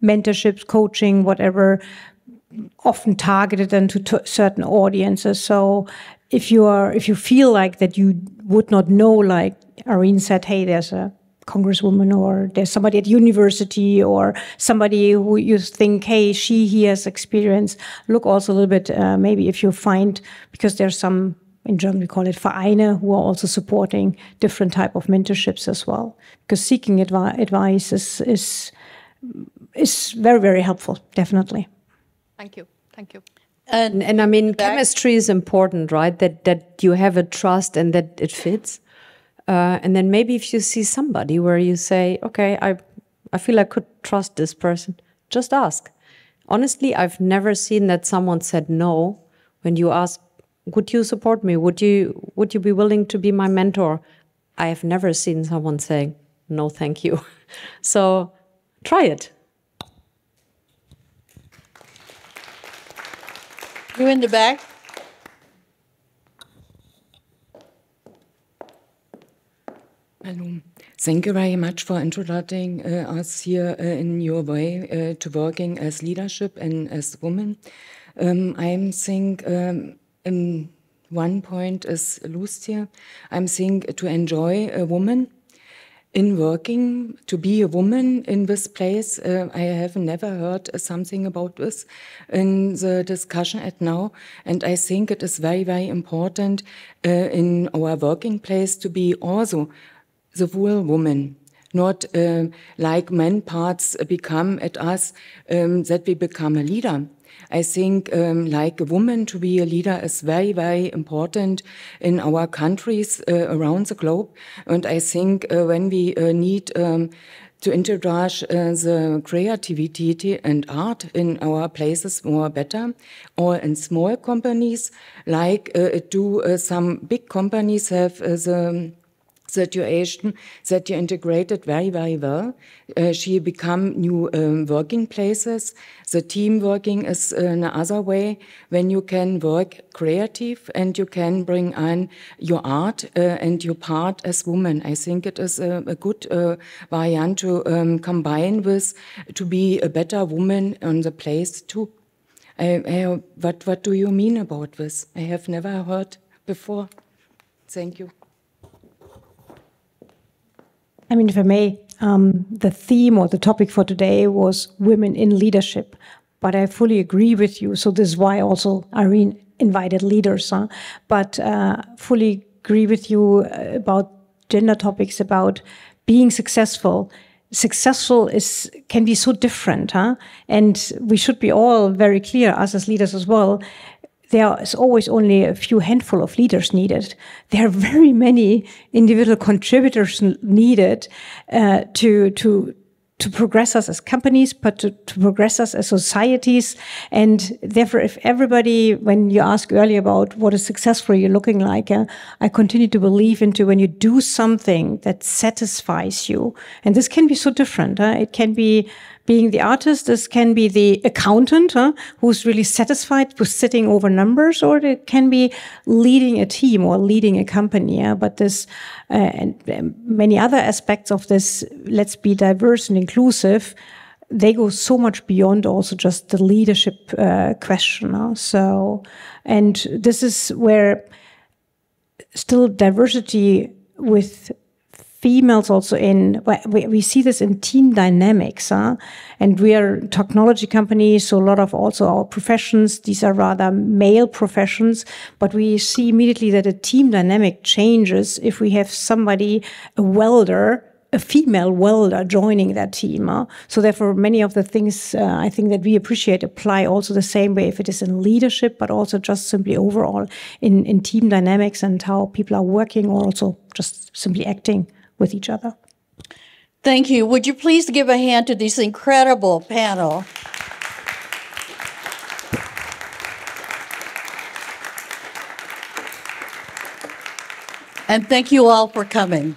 mentorships, coaching, whatever, often targeted into certain audiences. So if you feel like that you would not know, like Irene said, hey, there's a congresswoman, or there's somebody at university, or somebody who you think, hey, he has experience. Look also a little bit, maybe if you find, because there's some, in German we call it Vereine, who are also supporting different type of mentorships as well. Because seeking advice is very, very helpful, definitely. Thank you. Thank you. And I mean, chemistry is important, right? That you have a trust and that it fits. And then maybe if you see somebody where you say, okay, I feel I could trust this person, just ask. Honestly, I've never seen that someone said no when you ask, would you support me? Would you be willing to be my mentor? I have never seen someone saying, no, thank you. So try it. You in the back? Hello. Thank you very much for introducing us here in your way to working as leadership and as women. I think in one point is lost here. I'm saying to enjoy a woman in working, to be a woman in this place. I have never heard something about this in the discussion at now. And I think it is very, very important in our working place to be also the full woman, not like men parts become at us, that we become a leader. I think like a woman to be a leader is very, very important in our countries around the globe. And I think when we need to introduce the creativity and art in our places more better, or in small companies, like some big companies have the situation that you integrated very, very well. She become new working places. The team working is another way when you can work creative and you can bring on your art and your part as woman. I think it is a good variant to combine with to be a better woman on the place too. What do you mean about this? I have never heard before. Thank you. I mean, if I may, the theme or the topic for today was women in leadership, but I fully agree with you. So this is why also Irene invited leaders, but fully agree with you about gender topics, about being successful. Successful can be so different, and we should be all very clear, us as leaders as well. There is always only a few handful of leaders needed. There are very many individual contributors needed to progress us as companies, but to progress us as societies. And therefore, if everybody, when you asked earlier about what is success for you looking like, I continue to believe into when you do something that satisfies you. And this can be so different. It can be being the artist, this can be the accountant who's really satisfied with sitting over numbers, or it can be leading a team or leading a company. But this and many other aspects of this, let's be diverse and inclusive, they go so much beyond also just the leadership question. So, and this is where still diversity with females also we see this in team dynamics, and we are a technology company, so a lot of also our professions, these are rather male professions, but we see immediately that a team dynamic changes if we have somebody, a female welder joining that team. So therefore, many of the things I think that we appreciate apply also the same way if it is in leadership, but also just simply overall in team dynamics and how people are working, or also just simply acting with each other. Thank you. Would you please give a hand to this incredible panel? And thank you all for coming.